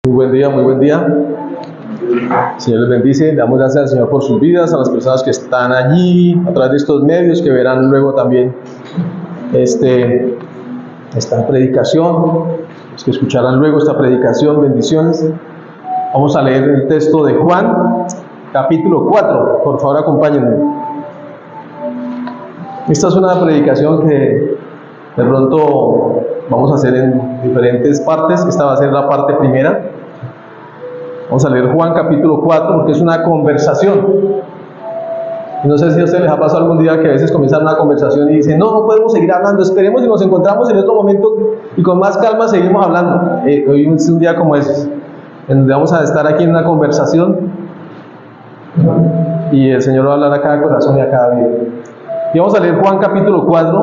Muy buen día, muy buen ddía. Señor les bendice. Le damos gracias al Señor por sus vidas, a las personas que están allí, a través de estos medios, que verán luego también esta predicación, los que escucharán luego esta predicación. Bendiciones. Vamos a leer el texto de Juan, capítulo 4. Por favor, acompáñenme. Esta es una predicación que de pronto vamos a hacer en diferentes partes. Esta va a ser la parte primera. Vamos a leer Juan capítulo 4 porque es una conversación. No sé si a ustedes les ha pasado algún día que a veces comienzan una conversación y dicen, no podemos seguir hablando, esperemos y nos encontramos en otro momento y con más calma seguimos hablando. Hoy es un día como ese, en donde vamos a estar aquí en una conversación y el Señor va a hablar a cada corazón y a cada vida. Y vamos a leer Juan capítulo 4,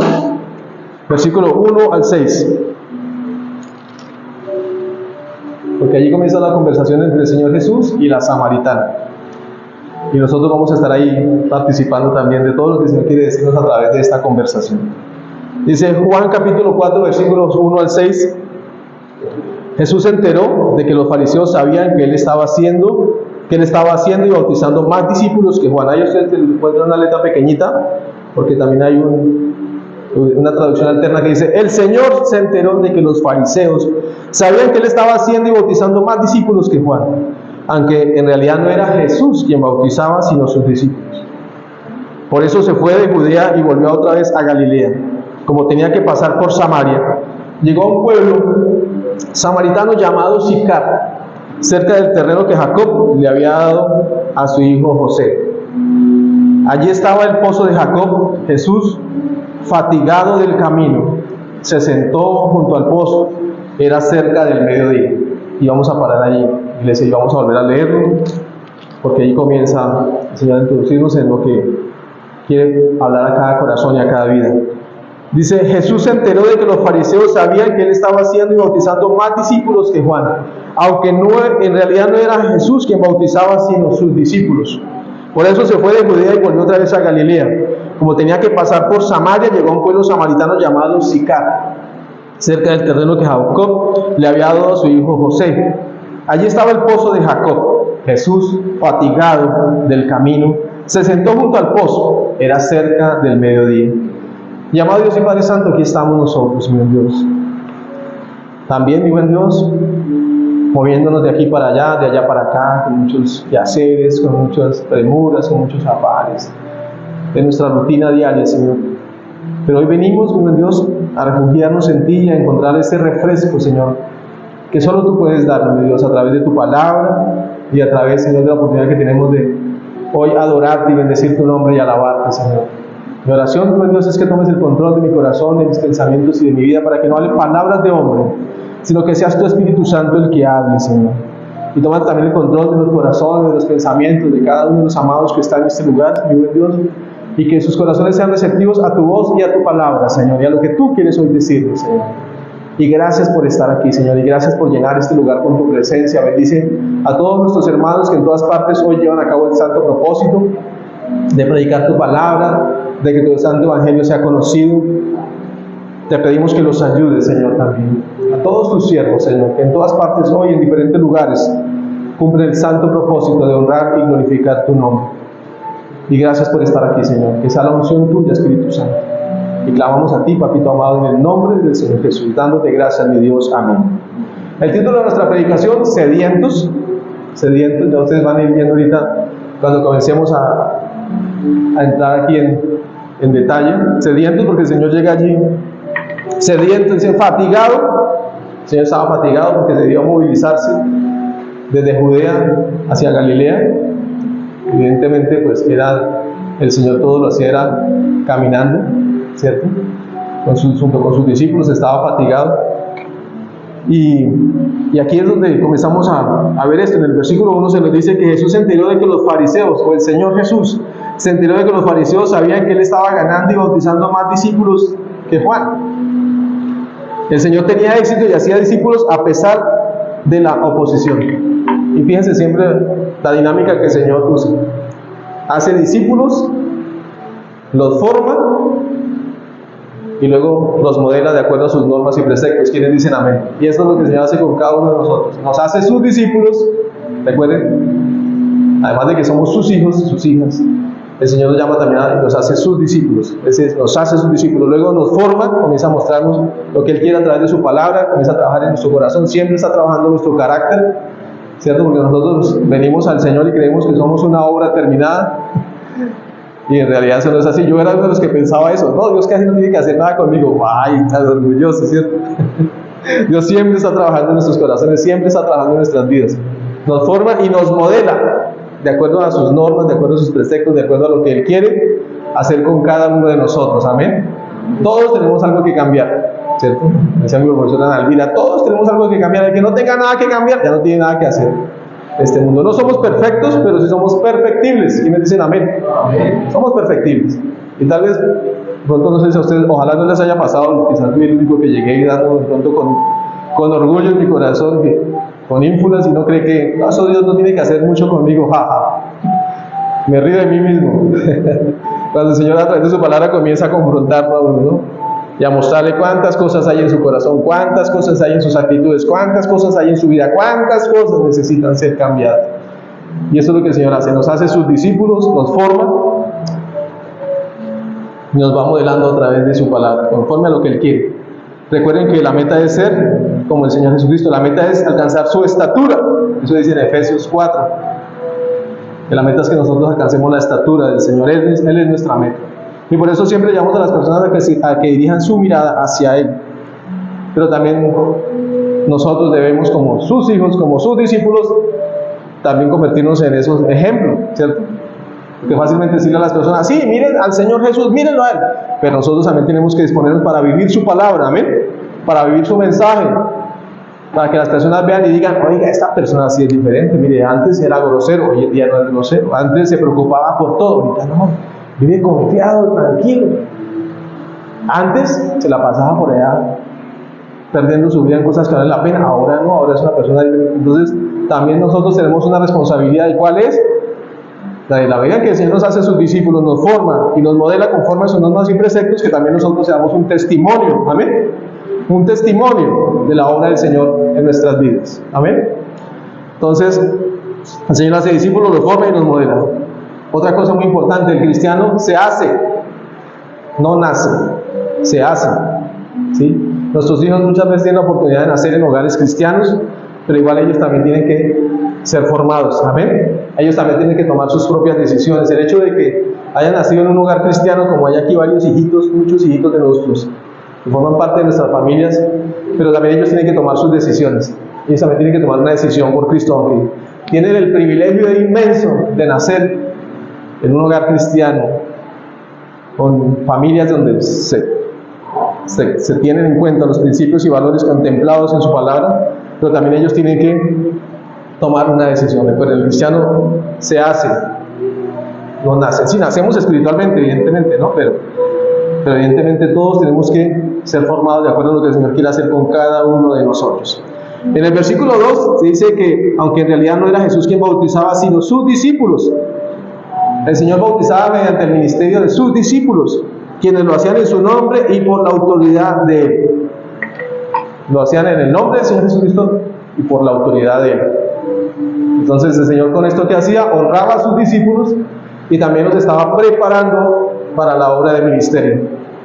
versículo 1 al 6. Porque allí comienza la conversación entre el Señor Jesús y la samaritana. Y nosotros vamos a estar ahí participando también de todo lo que el Señor quiere decirnos a través de esta conversación. Dice Juan capítulo 4, versículos 1 al 6. Jesús se enteró de que los fariseos sabían que él estaba haciendo y bautizando más discípulos que Juan. Ahí ustedes encuentran una letra pequeñita, porque también hay una traducción alterna que dice: el Señor se enteró de que los fariseos sabían que él estaba haciendo y bautizando más discípulos que Juan, aunque en realidad no era Jesús quien bautizaba, sino sus discípulos. Por eso se fue de Judea y volvió otra vez a Galilea. Como tenía que pasar por Samaria, llegó a un pueblo samaritano llamado Sicar, cerca del terreno que Jacob le había dado a su hijo José. Allí estaba el pozo de Jacob. Jesús, fatigado del camino, se sentó junto al pozo. Era cerca del mediodía. Y vamos a parar allí, iglesia, y vamos a volver a leerlo, porque ahí comienza el Señor a introducirnos en lo que quiere hablar a cada corazón y a cada vida. Dice: Jesús se enteró de que los fariseos sabían que él estaba haciendo y bautizando más discípulos que Juan, aunque en realidad no era Jesús quien bautizaba, sino sus discípulos. Por eso se fue de Judea y volvió otra vez a Galilea. Como tenía que pasar por Samaria, llegó a un pueblo samaritano llamado Sicar, cerca del terreno que Jacob le había dado a su hijo José. Allí estaba el pozo de Jacob. Jesús, fatigado del camino, se sentó junto al pozo. Era cerca del mediodía. Y amado Dios y Padre Santo, aquí estamos nosotros, mi buen Dios. También, mi buen Dios, moviéndonos de aquí para allá, de allá para acá, con muchos quehaceres, con muchas premuras, con muchos afanes de nuestra rutina diaria, Señor. Pero hoy venimos, mi buen Dios, a refugiarnos en ti y a encontrar ese refresco, Señor, que solo tú puedes darnos, mi Dios, a través de tu palabra y a través, Señor, de la oportunidad que tenemos de hoy adorarte y bendecir tu nombre y alabarte, Señor. Mi oración, mi buen Dios, es que tomes el control de mi corazón, de mis pensamientos y de mi vida, para que no hable palabras de hombre, sino que seas tu Espíritu Santo el que hable, Señor. Y toma también el control de los corazones, de los pensamientos de cada uno de los amados que están en este lugar, mi buen Dios, y que sus corazones sean receptivos a tu voz y a tu palabra, Señor, y a lo que tú quieres hoy decirnos, Señor. Y gracias por estar aquí, Señor, y gracias por llenar este lugar con tu presencia. Bendice a todos nuestros hermanos que en todas partes hoy llevan a cabo el santo propósito de predicar tu palabra, de que tu santo evangelio sea conocido. Te pedimos que los ayudes, Señor, también a todos tus siervos, Señor, que en todas partes hoy, en diferentes lugares, cumplen el santo propósito de honrar y glorificar tu nombre. Y gracias por estar aquí, Señor, que sea la unción tuya, Espíritu Santo. Y clamamos a ti, Papito amado, en el nombre del Señor Jesús, dándote gracias, mi Dios. Amén. El título de nuestra predicación: Sedientos. Sedientos, ya ustedes van a ir viendo ahorita cuando comencemos a entrar aquí en detalle. Sedientos, porque el Señor llega allí sediento, dice fatigado. El Señor estaba fatigado porque se dio a movilizarse desde Judea hacia Galilea. Evidentemente, pues era el Señor, todo lo hacía era caminando, ¿cierto? Junto con sus discípulos estaba fatigado. Y aquí es donde comenzamos a ver esto. En el versículo 1 se nos dice que Jesús se enteró de que los fariseos, o el Señor Jesús, se enteró de que los fariseos sabían que él estaba ganando y bautizando más discípulos que Juan. El Señor tenía éxito y hacía discípulos a pesar de la oposición. Y fíjense siempre la dinámica que el Señor usa. Hace discípulos, los forma y luego nos modela de acuerdo a sus normas y preceptos. ¿Quiénes dicen amén? Y esto es lo que el Señor hace con cada uno de nosotros. Nos hace sus discípulos, recuerden, además de que somos sus hijos, sus hijas, el Señor nos llama también y nos hace sus discípulos. Es decir, nos hace sus discípulos, luego nos forma, comienza a mostrarnos lo que Él quiere a través de su palabra, comienza a trabajar en nuestro corazón, siempre está trabajando nuestro carácter, ¿cierto? Porque nosotros venimos al Señor y creemos que somos una obra terminada, y en realidad eso no es así. Yo era uno de los que pensaba eso, no, Dios casi no tiene que hacer nada conmigo. Ay, tan orgulloso, ¿cierto? Dios siempre está trabajando en nuestros corazones, siempre está trabajando en nuestras vidas, nos forma y nos modela de acuerdo a sus normas, de acuerdo a sus preceptos, de acuerdo a lo que Él quiere hacer con cada uno de nosotros. Amén. Todos tenemos algo que cambiar, ¿cierto? Decía mi profesora Ana Elvira, todos tenemos algo que cambiar. El que no tenga nada que cambiar ya no tiene nada que hacer. Este mundo, no somos perfectos, pero sí somos perfectibles. ¿Quiénes dicen amén? Amén. Somos perfectibles. Y tal vez, pronto no sé si a ustedes, ojalá no les haya pasado, quizás fui el único que llegué y dando de pronto con orgullo en mi corazón, con ínfulas, y no cree que eso Dios no tiene que hacer mucho conmigo, jaja. Me río de mí mismo. Cuando el Señor a través de su palabra comienza a confrontarlo a uno, ¿no? Y a mostrarle cuántas cosas hay en su corazón, cuántas cosas hay en sus actitudes, cuántas cosas hay en su vida, cuántas cosas necesitan ser cambiadas. Y eso es lo que el Señor hace, nos hace sus discípulos, nos forma y nos va modelando a través de su palabra, conforme a lo que Él quiere. Recuerden que la meta es ser como el Señor Jesucristo, la meta es alcanzar su estatura, eso dice en Efesios 4, que la meta es que nosotros alcancemos la estatura del Señor, Él es nuestra meta. Y por eso siempre llamamos a las personas a que dirijan su mirada hacia Él. Pero también nosotros debemos, como sus hijos, como sus discípulos, también convertirnos en esos ejemplos, ¿cierto? Porque fácilmente decirle a las personas, sí, miren al Señor Jesús, mírenlo a Él. Pero nosotros también tenemos que disponernos para vivir su palabra, amén, para vivir su mensaje, para que las personas vean y digan, oiga, esta persona sí es diferente, mire, antes era grosero, hoy en día no es grosero, antes se preocupaba por todo, ahorita no, vive confiado, tranquilo. Antes se la pasaba por allá perdiendo su vida en cosas que valen la pena, ahora no, ahora es una persona diferente. Entonces también nosotros tenemos una responsabilidad, ¿y cuál es? La de la medida que el Señor nos hace sus discípulos, nos forma y nos modela conforme a sus normas y preceptos, que también nosotros seamos un testimonio, amén, un testimonio de la obra del Señor en nuestras vidas, amén. Entonces el Señor hace discípulos, los forma y nos modela. Otra cosa muy importante, el cristiano se hace, no nace, se hace, ¿sí? Nuestros hijos muchas veces tienen la oportunidad de nacer en hogares cristianos, pero igual ellos también tienen que ser formados, amén. Ellos también tienen que tomar sus propias decisiones. El hecho de que hayan nacido en un hogar cristiano, como hay aquí varios hijitos, muchos hijitos de nosotros, que forman parte de nuestras familias, pero también ellos tienen que tomar sus decisiones. Ellos también tienen que tomar una decisión por Cristo, aunque tienen el privilegio inmenso de nacer en un hogar cristiano, con familias donde se tienen en cuenta los principios y valores contemplados en su palabra, pero también ellos tienen que tomar una decisión. Pues el cristiano se hace, no nace. Sí, nacemos espiritualmente, evidentemente, ¿no? Pero evidentemente todos tenemos que ser formados de acuerdo a lo que el Señor quiere hacer con cada uno de nosotros. En el versículo 2 se dice que, aunque en realidad no era Jesús quien bautizaba, sino sus discípulos, el Señor bautizaba mediante el ministerio de sus discípulos, quienes lo hacían en su nombre y por la autoridad de Él. Lo hacían en el nombre del Señor Jesucristo y por la autoridad de Él. Entonces el Señor, con esto que hacía, honraba a sus discípulos y también los estaba preparando para la obra del ministerio.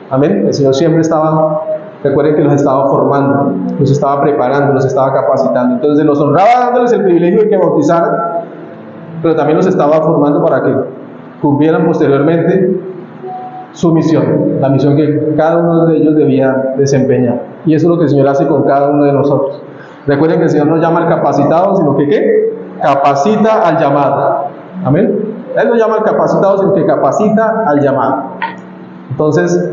Amén. El Señor siempre estaba, recuerden que los estaba formando, los estaba preparando, los estaba capacitando. Entonces los honraba dándoles el privilegio de que bautizaran, pero también los estaba formando para que cumplieran posteriormente su misión, la misión que cada uno de ellos debía desempeñar. Y eso es lo que el Señor hace con cada uno de nosotros. Recuerden que el Señor no llama al capacitado, sino que ¿qué? Capacita al llamado. Amén. Él no llama al capacitado, sino que capacita al llamado. Entonces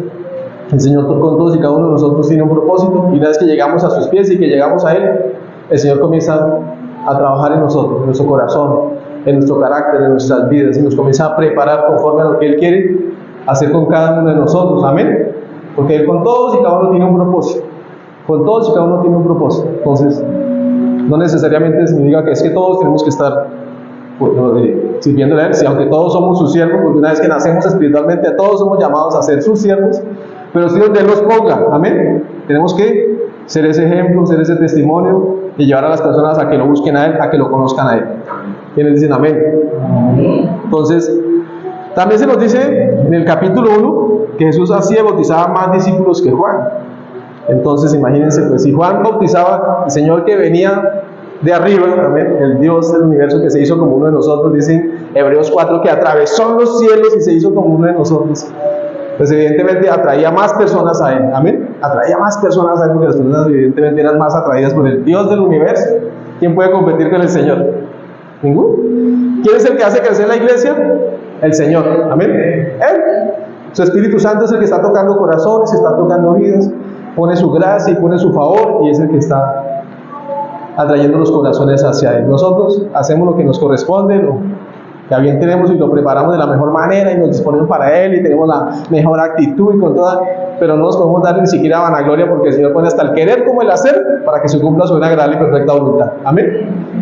el Señor con todos y cada uno de nosotros tiene un propósito, y una vez que llegamos a sus pies y que llegamos a Él, el Señor comienza a trabajar en nosotros, en nuestro corazón, en nuestro carácter, en nuestras vidas, y nos comienza a preparar conforme a lo que Él quiere hacer con cada uno de nosotros, amén, porque Él con todos y cada uno tiene un propósito, con todos y cada uno tiene un propósito. Entonces no necesariamente significa que es que todos tenemos que estar sirviéndole a Él, si aunque todos somos sus siervos, porque una vez que nacemos espiritualmente todos somos llamados a ser sus siervos, pero sí donde Él nos ponga, amén. Tenemos que ser ese ejemplo, ser ese testimonio y llevar a las personas a que lo busquen a Él, a que lo conozcan a Él. ¿Quiénes dicen amén? Entonces, también se nos dice en el capítulo 1 que Jesús hacía y bautizaba más discípulos que Juan. Entonces, imagínense, pues si Juan bautizaba, el Señor que venía de arriba, amén, el Dios del universo que se hizo como uno de nosotros, dice Hebreos 4, que atravesó los cielos y se hizo como uno de nosotros. Pues evidentemente atraía más personas a Él, amén, atraía más personas a Él, porque las personas evidentemente eran más atraídas por el Dios del universo. ¿Quién puede competir con el Señor? Ninguno. ¿Quién es el que hace crecer la iglesia? El Señor, amén. Él. Su Espíritu Santo es el que está tocando corazones, está tocando vidas, pone su gracia y pone su favor, y es el que está atrayendo los corazones hacia Él. Nosotros hacemos lo que nos corresponde, lo que a bien tenemos, y lo preparamos de la mejor manera y nos disponemos para Él y tenemos la mejor actitud y con toda, pero no nos podemos dar ni siquiera vanagloria, porque el Señor pone hasta el querer como el hacer para que se cumpla su buena, agradable y perfecta voluntad. Amén.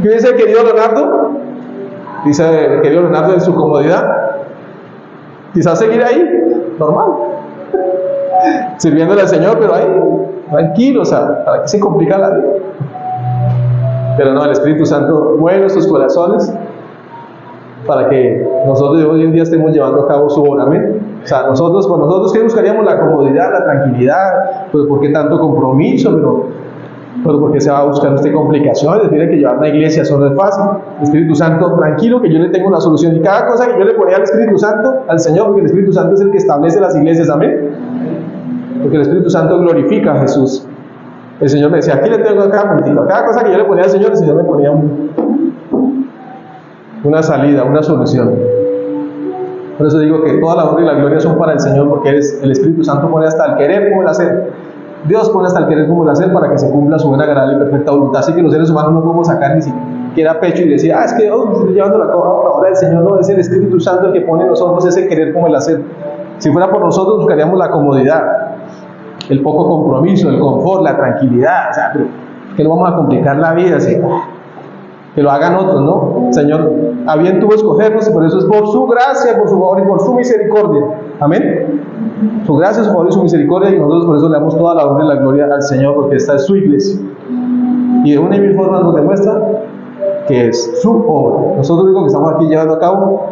¿Qué dice el querido Leonardo? Dice el querido Leonardo en su comodidad, quizás seguir ahí, normal, sirviéndole al Señor, pero ahí, tranquilo, o sea, ¿para qué se complica la vida? Pero no, el Espíritu Santo mueve nuestros corazones para que nosotros hoy en día estemos llevando a cabo su obra, amén. O sea, nosotros, por nosotros que buscaríamos la comodidad, la tranquilidad, pues ¿por qué tanto compromiso? Pero ¿por qué se va a buscar complicaciones? Tiene que llevar una iglesia, eso no es fácil. El Espíritu Santo, tranquilo, que yo le tengo una solución. Y cada cosa que yo le ponía al Espíritu Santo, al Señor, porque el Espíritu Santo es el que establece las iglesias, amén. Porque el Espíritu Santo glorifica a Jesús. El Señor me decía, aquí le tengo cada cosa que yo le ponía al Señor, el Señor me ponía una salida, una solución. Por eso digo que toda la honra y la gloria son para el Señor, porque el Espíritu Santo pone hasta el querer como el hacer. Dios pone hasta el querer como el hacer para que se cumpla su buena, agradable y perfecta voluntad. Así que los seres humanos no podemos sacar ni siquiera pecho y decir, es que estoy llevando la obra del Señor. No, es el Espíritu Santo el que pone en nosotros ese querer como el hacer. Si fuera por nosotros, buscaríamos la comodidad, el poco compromiso, el confort, la tranquilidad. O sea, pero que no vamos a complicar la vida, así, que lo hagan otros, ¿no? Señor, a bien tuvo escogernos, y por eso es por su gracia, por su favor y por su misericordia. Amén. Su gracia, su favor y su misericordia, y nosotros por eso le damos toda la honra y la gloria al Señor, porque esta es su iglesia. Y de una y mil formas nos demuestra que es su obra. Nosotros digo que estamos aquí llevando a cabo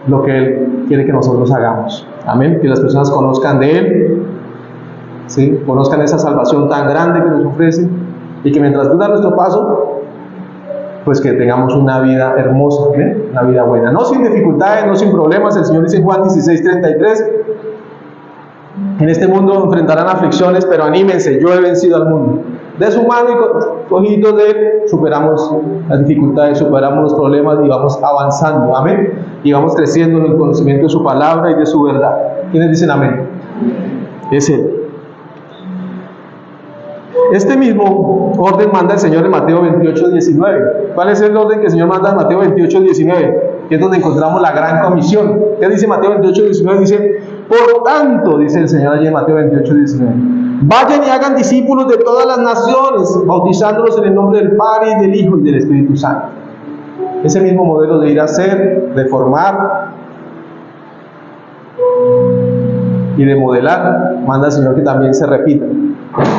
lo que Él quiere que nosotros hagamos. Amén. Que las personas conozcan de Él, ¿sí? Conozcan esa salvación tan grande que nos ofrece, y que mientras dura nuestro paso, pues que tengamos una vida hermosa, ¿eh? Una vida buena, no sin dificultades, no sin problemas. El Señor dice en Juan 16:33, en este mundo enfrentarán aflicciones, pero anímense, yo he vencido al mundo. De su mano y cogidos de Él, superamos las dificultades, superamos los problemas y vamos avanzando, amén, y vamos creciendo en el conocimiento de su palabra y de su verdad. ¿Quiénes dicen amén? Es Él. Este mismo orden manda el Señor en Mateo 28:19. ¿Cuál es el orden que el Señor manda en Mateo 28:19? Que es donde encontramos la gran comisión. ¿Qué dice Mateo 28:19? Dice, por tanto, dice el Señor allí en Mateo 28:19, vayan y hagan discípulos de todas las naciones, bautizándolos en el nombre del Padre, y del Hijo y del Espíritu Santo. Ese mismo modelo de ir a hacer, de formar y de modelar, manda el Señor que también se repita.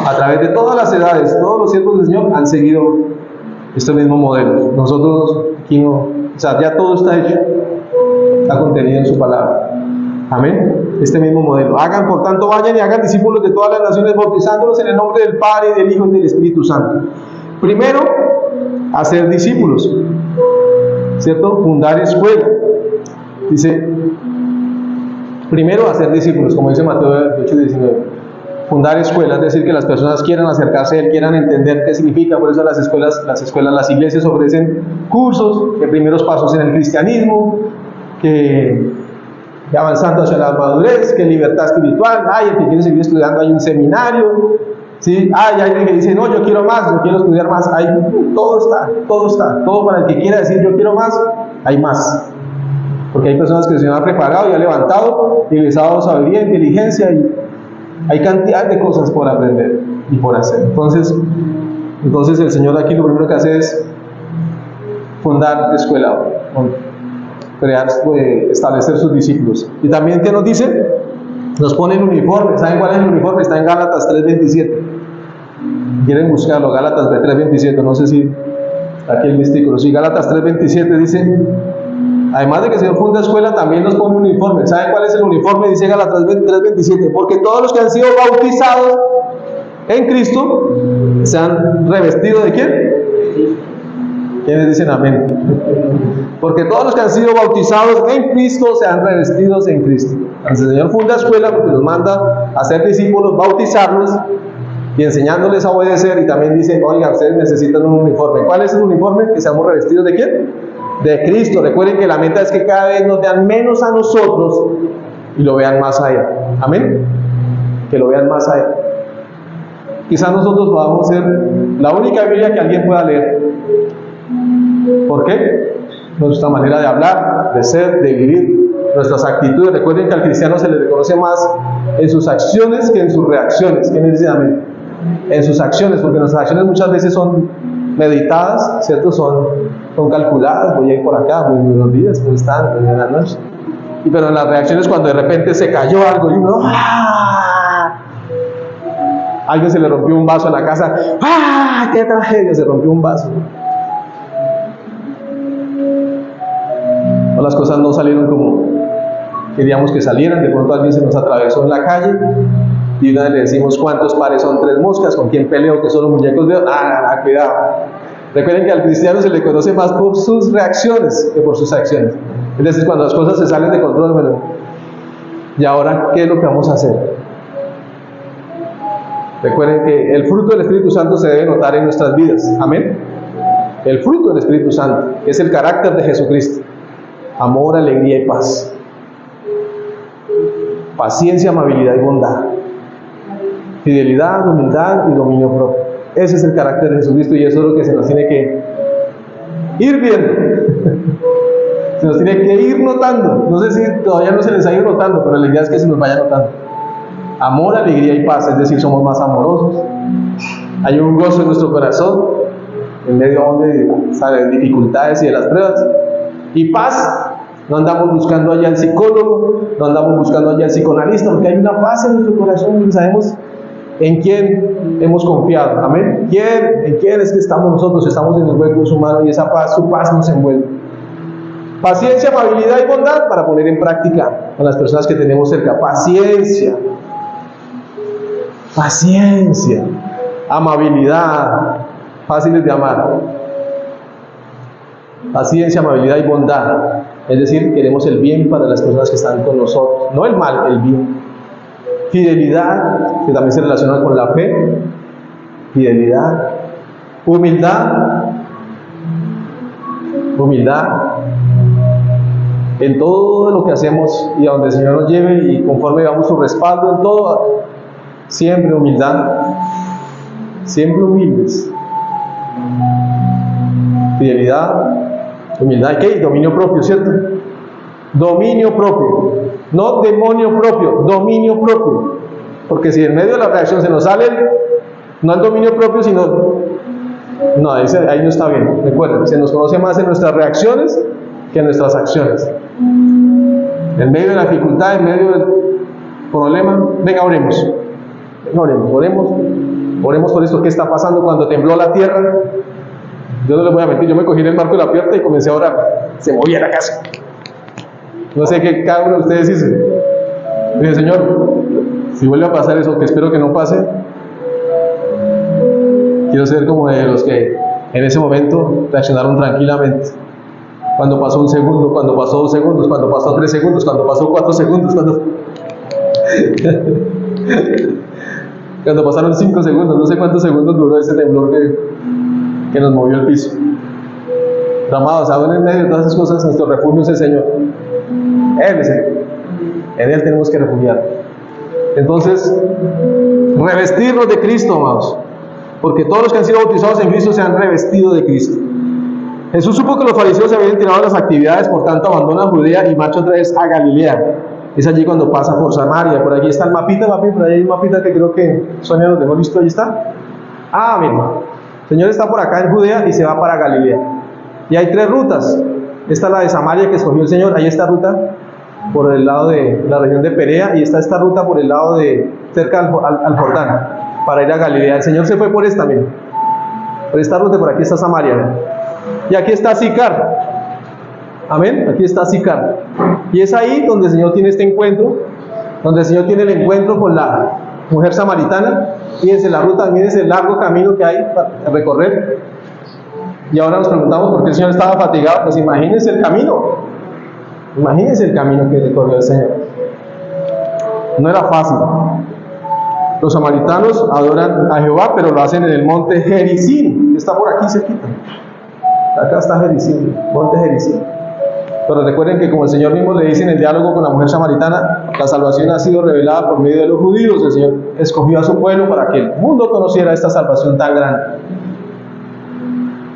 A través de todas las edades, todos los siervos del Señor han seguido este mismo modelo. Nosotros aquí no, o sea, ya todo está hecho, está contenido en su palabra. Amén. Este mismo modelo. Hagan, por tanto, vayan y hagan discípulos de todas las naciones, bautizándolos en el nombre del Padre, y del Hijo y del Espíritu Santo. Primero, hacer discípulos, ¿cierto? Fundar escuela. Dice, primero hacer discípulos, como dice Mateo 28:19. Fundar escuelas, es decir, que las personas quieran acercarse a Él, quieran entender qué significa. Por eso las iglesias ofrecen cursos de primeros pasos en el cristianismo, que avanzando hacia la madurez, que libertad espiritual. El que quiere seguir estudiando, hay un seminario, ¿sí? Hay alguien que dice, no, yo quiero más, yo quiero estudiar más. Todo está, todo para el que quiera decir yo quiero más, hay más. Porque hay personas que se han preparado y han levantado y les ha dado sabiduría, inteligencia, y hay cantidad de cosas por aprender y por hacer. Entonces el Señor aquí lo primero que hace es fundar escuela, crear, establecer sus discípulos. Y también, ¿qué nos dice? Nos ponen uniforme. ¿Saben cuál es el uniforme? Está en Gálatas 3:27. Quieren buscarlo, Gálatas 3:27. No sé si aquí el versículo. Sí, Gálatas 3:27 dice: además de que el Señor funda escuela, también nos pone un uniforme. ¿Saben cuál es el uniforme? Dice Gálatas 3:27. Porque todos los que han sido bautizados en Cristo se han revestido ¿de quién? ¿Quiénes dicen amén? Porque todos los que han sido bautizados en Cristo se han revestido en Cristo. Entonces el Señor funda escuela porque nos manda a ser discípulos, bautizarlos y enseñándoles a obedecer. Y también dice: oiga, ustedes necesitan un uniforme. ¿Cuál es el uniforme? Que seamos revestidos ¿de quién? De Cristo. Recuerden que la meta es que cada vez nos vean menos a nosotros y lo vean más a Él. Amén. Que lo vean más a Él. Quizás nosotros podamos ser la única Biblia que alguien pueda leer. ¿Por qué? Nuestra manera de hablar, de ser, de vivir, nuestras actitudes. Recuerden que al cristiano se le reconoce más en sus acciones que en sus reacciones. ¿Quiénes dicen amén? En sus acciones, porque nuestras acciones muchas veces son meditadas, ¿cierto? Son calculadas. Voy a ir por acá, muy buenos días, ¿cómo están? Buenas noches. Pero en las reacciones, cuando de repente se cayó algo y uno ¡ah! Alguien se le rompió un vaso en la casa, ¡ah! ¡Qué tragedia! Se rompió un vaso. O las cosas no salieron como queríamos que salieran. De pronto alguien se nos atravesó en la calle y una vez le decimos: ¿cuántos pares son 3 moscas? ¿Con quién peleo? ¿Que son los muñecos de...? Cuidado. Recuerden que al cristiano se le conoce más por sus reacciones que por sus acciones. Es decir, cuando las cosas se salen de control, bueno, ¿y ahora qué es lo que vamos a hacer? Recuerden que el fruto del Espíritu Santo se debe notar en nuestras vidas. Amén. El fruto del Espíritu Santo es el carácter de Jesucristo: amor, alegría y paz, paciencia, amabilidad y bondad, fidelidad, humildad y dominio propio. Ese es el carácter de Jesucristo y eso es lo que se nos tiene que ir viendo. Se nos tiene que ir notando. No sé si todavía no se les ha ido notando, pero la idea es que se nos vaya notando. Amor, alegría y paz, es decir, somos más amorosos. Hay un gozo en nuestro corazón en medio de dificultades y de las pruebas. Y paz, no andamos buscando allá al psicólogo, no andamos buscando allá al psicoanalista, porque hay una paz en nuestro corazón y sabemos en quién hemos confiado. Amén. ¿En quién es que estamos nosotros? Estamos en el hueco humano y esa paz, su paz nos envuelve. Paciencia, amabilidad y bondad para poner en práctica a las personas que tenemos cerca. Paciencia, amabilidad, fáciles de amar. Paciencia, amabilidad y bondad. Es decir, queremos el bien para las personas que están con nosotros, no el mal, el bien. Fidelidad, que también se relaciona con la fe. Fidelidad. Humildad. En todo lo que hacemos y a donde el Señor nos lleve y conforme damos su respaldo en todo, siempre humildad. Siempre humildes. Fidelidad. Humildad, ¿qué? Dominio propio, ¿cierto? Dominio propio, no demonio propio, dominio propio. Porque si en medio de la reacción se nos sale, no el dominio propio, sino... No, ahí no está bien. Recuerden, se nos conoce más en nuestras reacciones que en nuestras acciones. En medio de la dificultad, en medio del problema, venga, oremos. Oremos por esto que está pasando. Cuando tembló la tierra, yo no les voy a mentir, yo me cogí en el marco de la puerta y comencé a orar. Se movía la casa. No sé qué cada uno de ustedes hizo. Dije: Señor, si vuelve a pasar eso, que espero que no pase, quiero ser como de los que en ese momento reaccionaron tranquilamente. Cuando pasó un segundo, cuando pasó 2 segundos, cuando pasó 3 segundos, cuando pasó 4 segundos, cuando pasaron 5 segundos, no sé cuántos segundos duró ese temblor que nos movió el piso. Pero amados, aún en medio de todas esas cosas, nuestro refugio es el Señor. Él es Él. En Él tenemos que refugiar. Entonces, revestirnos de Cristo, amados. Porque todos los que han sido bautizados en Cristo se han revestido de Cristo. Jesús supo que los fariseos se habían tirado las actividades, por tanto abandona Judea y marcha otra vez a Galilea. Es allí cuando pasa por Samaria. Por allí está el mapita, papi, por ahí hay un mapita que creo que Sonia nos dejó listo. Ahí está. Mira. El Señor está por acá en Judea y se va para Galilea. Y hay 3 rutas. Esta es la de Samaria que escogió el Señor. Hay esta ruta por el lado de la región de Perea, y está esta ruta por el lado de cerca al Jordán, para ir a Galilea. El Señor se fue por esta, miren, por esta ruta. Por aquí está Samaria, ¿ven? Y aquí está Sicar. Amén, aquí está Sicar. Y es ahí donde el Señor tiene este encuentro, donde el Señor tiene el encuentro con la mujer samaritana. Fíjense la ruta, fíjense el largo camino que hay para recorrer. Y ahora nos preguntamos por qué el Señor estaba fatigado. Pues imagínense el camino. Imagínense el camino que recorrió el Señor. No era fácil. Los samaritanos adoran a Jehová, pero lo hacen en el monte Gerizim, que está por aquí cerquita. Acá está Gerizim, monte Gerizim. Pero recuerden que, como el Señor mismo le dice en el diálogo con la mujer samaritana, la salvación ha sido revelada por medio de los judíos. El Señor escogió a su pueblo para que el mundo conociera esta salvación tan grande.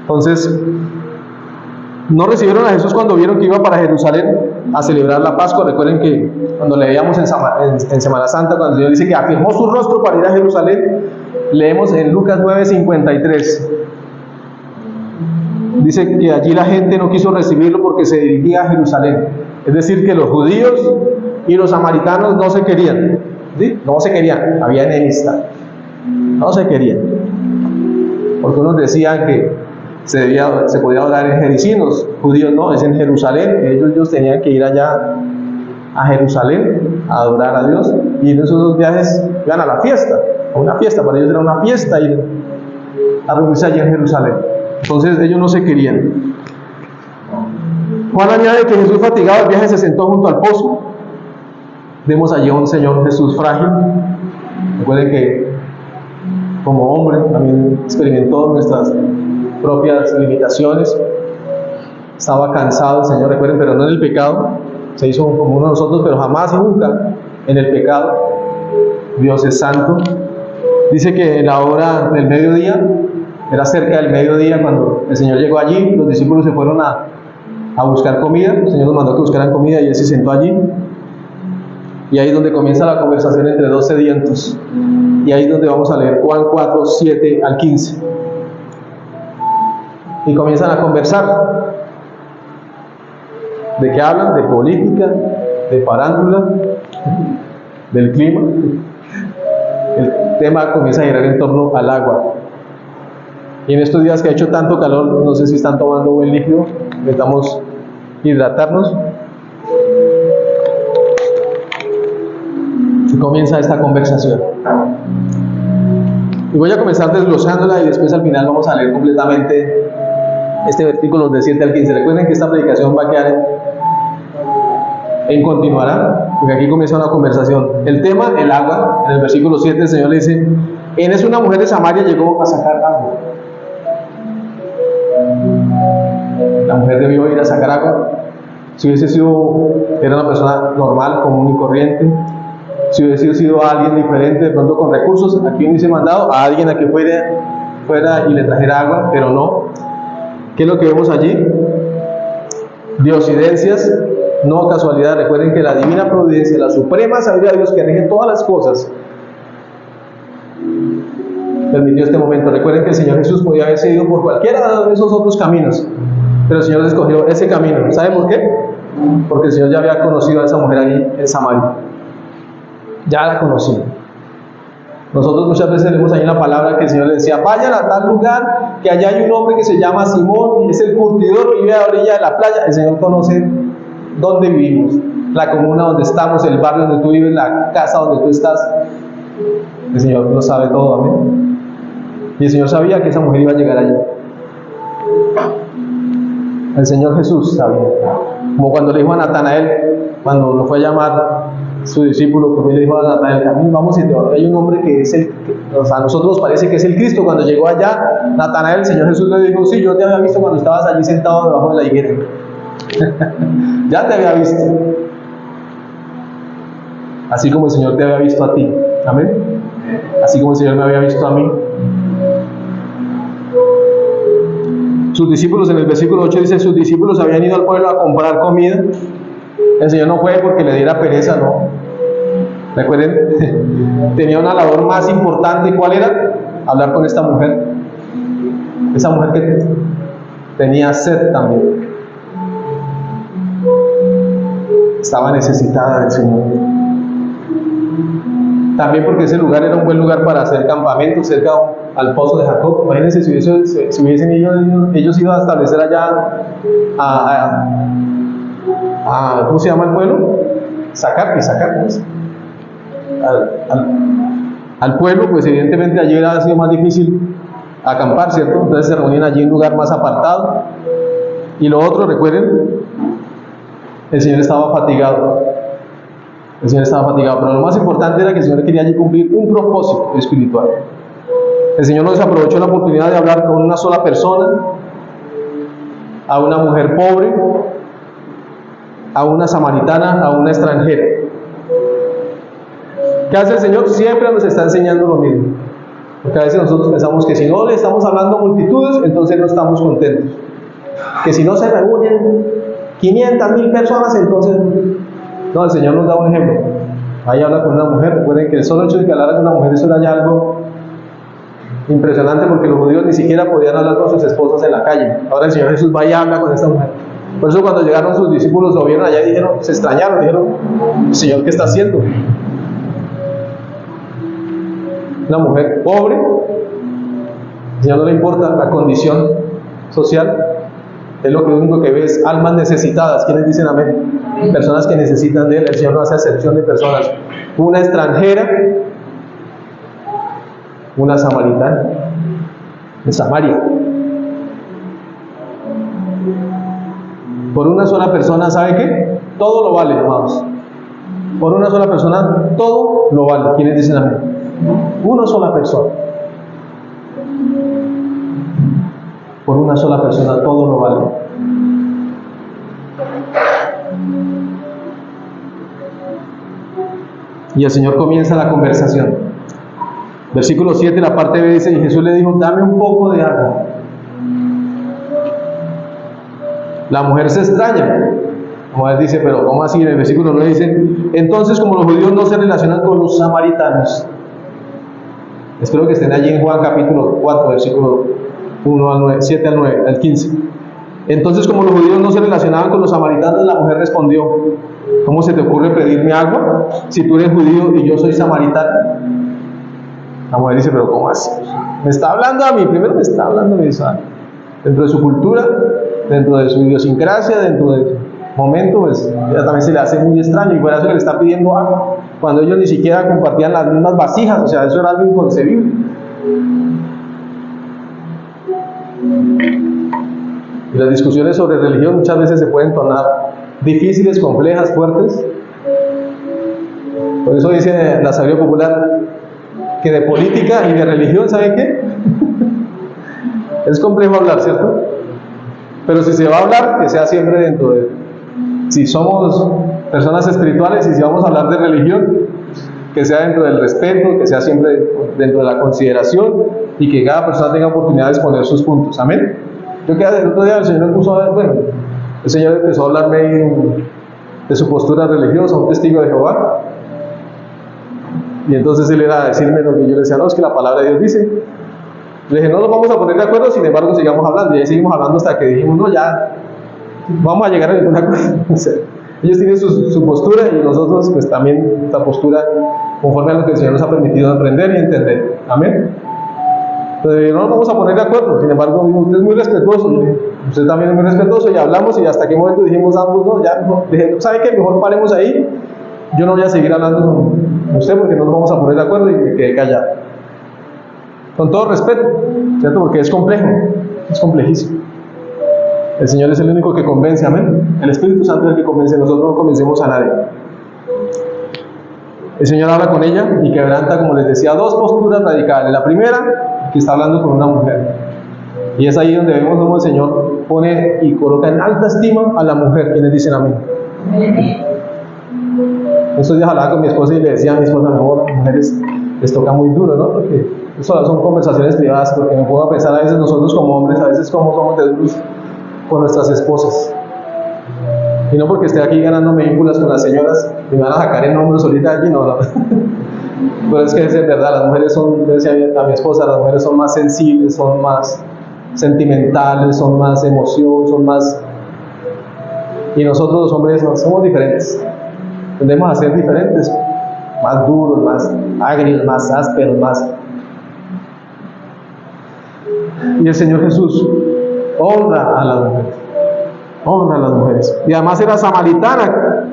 Entonces, no recibieron a Jesús cuando vieron que iba para Jerusalén a celebrar la Pascua. Recuerden que cuando leíamos en Semana Santa, cuando el Señor dice que afirmó su rostro para ir a Jerusalén, leemos en Lucas 9:53. Dice que allí la gente no quiso recibirlo porque se dirigía a Jerusalén. Es decir, que los judíos y los samaritanos no se querían. ¿Sí? No se querían, había enemistad. No se querían. Porque unos decían que se podía orar en Gerizim, los judíos no, es en Jerusalén. Ellos tenían que ir allá a Jerusalén a adorar a Dios. Y en esos dos viajes iban a la fiesta, a una fiesta. Para ellos era una fiesta ir a reunirse allí en Jerusalén. Entonces ellos no se querían. Juan añade que Jesús, fatigado del viaje, se sentó junto al pozo. Vemos allí a un Señor Jesús frágil. Recuerden que como hombre también experimentó nuestras propias limitaciones. Estaba cansado el Señor, recuerden, pero no en el pecado. Se hizo como uno de nosotros, pero jamás y nunca en el pecado. Dios es santo. Dice que en la hora del mediodía, era cerca del mediodía cuando el Señor llegó allí, los discípulos se fueron a buscar comida. El Señor nos mandó que buscaran comida y Él se sentó allí. Y ahí es donde comienza la conversación entre dos sedientos. Y ahí es donde vamos a leer Juan 4:7 al 15. Y comienzan a conversar. ¿De qué hablan? De política, de farándula, del clima. El tema comienza a girar en torno al agua. Y en estos días que ha hecho tanto calor, no sé si están tomando buen líquido, necesitamos hidratarnos. Y comienza esta conversación. Y voy a comenzar desglosándola y después al final vamos a leer completamente este versículo de 7 al 15. Recuerden que esta predicación va a quedar en continuará, porque aquí comienza una conversación. El tema, el agua. En el versículo 7 el Señor le dice: en eso una mujer de Samaria llegó a sacar agua. La mujer debió ir a sacar agua. Si hubiese sido, era una persona normal, común y corriente, si hubiese sido alguien diferente, de pronto con recursos, aquí hubiese mandado a alguien a que fuera y le trajera agua, pero no. ¿Qué es lo que vemos allí? Diosidencias, no casualidad. Recuerden que la divina providencia, la suprema sabiduría de Dios que rige todas las cosas, permitió este momento. Recuerden que el Señor Jesús podía haberse ido por cualquiera de esos otros caminos, pero el Señor escogió ese camino. ¿Saben por qué? Porque el Señor ya había conocido a esa mujer allí en Samaria. Ya la conocía. Nosotros muchas veces leemos ahí en la palabra que el Señor le decía: vayan a tal lugar, que allá hay un hombre que se llama Simón y es el curtidor, vive a la orilla de la playa. El Señor conoce dónde vivimos, la comuna donde estamos, el barrio donde tú vives, la casa donde tú estás. El Señor lo sabe todo, amén. Y el Señor sabía que esa mujer iba a llegar allí. El Señor Jesús sabía. Como cuando le dijo a Natanael, cuando lo fue a llamar su discípulo, que le dijo a Natanael: vamos, hay un hombre que es a nosotros nos parece que es el Cristo. Cuando llegó allá, Natanael, el Señor Jesús le dijo: sí, yo te había visto cuando estabas allí sentado debajo de la higuera. Ya te había visto. Así como el Señor te había visto a ti. Amén. Así como el Señor me había visto a mí. Sus discípulos, en el versículo 8 dice: sus discípulos habían ido al pueblo a comprar comida. El Señor no fue porque le diera pereza, no. Recuerden, tenía una labor más importante. ¿Cuál era? Hablar con esta mujer. Esa mujer que tenía sed también. estaba necesitada del Señor. También porque ese lugar era un buen lugar para hacer campamento cerca al pozo de Jacob. Imagínense si hubiesen ellos ido a establecer allá ¿cómo se llama el pueblo? Sacar, pues. Al pueblo, pues evidentemente allí hubiera sido más difícil acampar, ¿cierto? Entonces se reunían allí en un lugar más apartado. Y lo otro, recuerden, el Señor estaba fatigado. El Señor estaba fatigado, pero lo más importante era que el Señor quería allí cumplir un propósito espiritual. El Señor no desaprovechó la oportunidad de hablar con una sola persona, a una mujer pobre, a una samaritana, a una extranjera. ¿Qué hace el Señor? Siempre nos está enseñando lo mismo. Porque a veces nosotros pensamos que si no le estamos hablando a multitudes, entonces no estamos contentos. Que si no se reúnen 500,000 personas, entonces no, el Señor nos da un ejemplo. Ahí habla con una mujer. Recuerden que el solo hecho de que hablara con una mujer, eso era ya algo impresionante, porque los judíos ni siquiera podían hablar con sus esposas en la calle. Ahora el Señor Jesús va y habla con esta mujer. Por eso cuando llegaron sus discípulos, lo vieron allá y dijeron, se extrañaron, dijeron, Señor, ¿qué está haciendo? Una mujer pobre, al Señor no le importa la condición social. Es lo único que ve es almas necesitadas. ¿Quiénes dicen amén? Personas que necesitan de Él. El Señor no hace acepción de personas. Una extranjera, una samaritana, en Samaria. Por una sola persona, ¿sabe qué? Todo lo vale, amados. Por una sola persona, todo lo vale. ¿Quiénes dicen amén? Una sola persona. Por una sola persona, todo lo vale. Y el Señor comienza la conversación. Versículo 7, la parte B dice, y Jesús le dijo, dame un poco de agua. La mujer se extraña. La mujer dice, pero ¿cómo así? En el versículo 9 dice, entonces como los judíos no se relacionan con los samaritanos. Espero que estén allí en Juan capítulo 4, versículo 1 al 9, 7 al 9, al 15. Entonces como los judíos no se relacionaban con los samaritanos, la mujer respondió, ¿cómo se te ocurre pedirme agua si tú eres judío y yo soy samaritana? La mujer dice, pero ¿cómo así? Me está hablando a mí, primero me está hablando a mí, ¿sabes? Dentro de su cultura, dentro de su idiosincrasia, dentro de su momento, pues ella también se le hace muy extraño, y por eso le está pidiendo agua, cuando ellos ni siquiera compartían las mismas vasijas, o sea, eso era algo inconcebible. Y las discusiones sobre religión muchas veces se pueden tornar difíciles, complejas, fuertes. Por eso dice la sabiduría popular que de política y de religión, ¿saben qué? Es complejo hablar, ¿cierto? Pero si se va a hablar, que sea siempre dentro de... Si somos personas espirituales y si vamos a hablar de religión, que sea dentro del respeto, que sea siempre dentro de la consideración y que cada persona tenga oportunidad de exponer sus puntos. ¿Amén? Yo que el otro día el Señor me puso a ver, bueno, el Señor empezó a hablarme de su postura religiosa, un testigo de Jehová. Y entonces él era a decirme lo que yo le decía, no, es que la palabra de Dios dice. Le dije, no nos vamos a poner de acuerdo, sin embargo sigamos hablando. Y ahí seguimos hablando hasta que dijimos, no, ya, vamos a llegar a ninguna cosa. O sea, ellos tienen su postura y nosotros pues también nuestra postura conforme a lo que el Señor nos ha permitido aprender y entender. Amén. Entonces no nos vamos a poner de acuerdo, sin embargo usted es muy respetuoso, usted también es muy respetuoso, y hablamos, y hasta qué momento dijimos ambos, no, ya, no, dije, ¿sabe qué? Mejor paremos ahí, yo no voy a seguir hablando con usted porque no nos vamos a poner de acuerdo, y me quedé callado. Con todo respeto, ¿cierto? Porque es complejo, es complejísimo. El Señor es el único que convence, amén. El Espíritu Santo es el que convence, nosotros no convencemos a nadie. El Señor habla con ella y quebranta, como les decía, dos posturas radicales. La primera, que está hablando con una mujer. Y es ahí donde vemos cómo el Señor pone y coloca en alta estima a la mujer. ¿Quiénes dicen amén? Estos días hablaba con mi esposa y le decía a mi esposa, mi amor, a las mujeres les toca muy duro, ¿no? Porque eso son conversaciones privadas, porque me pongo a pensar a veces nosotros como hombres, a veces como somos de duros con nuestras esposas. Y no porque esté aquí ganándome ínfulas con las señoras, me van a sacar en hombros ahorita allí, no. Pero es que es verdad, las mujeres son, yo decía a mi esposa, las mujeres son más sensibles, son más sentimentales, son más emoción, son más... Y nosotros los hombres no, somos diferentes. Tendemos a ser diferentes, más duros, más agrios, más ásperos, más... Y el Señor Jesús honra a las mujeres, honra a las mujeres. Y además era samaritana.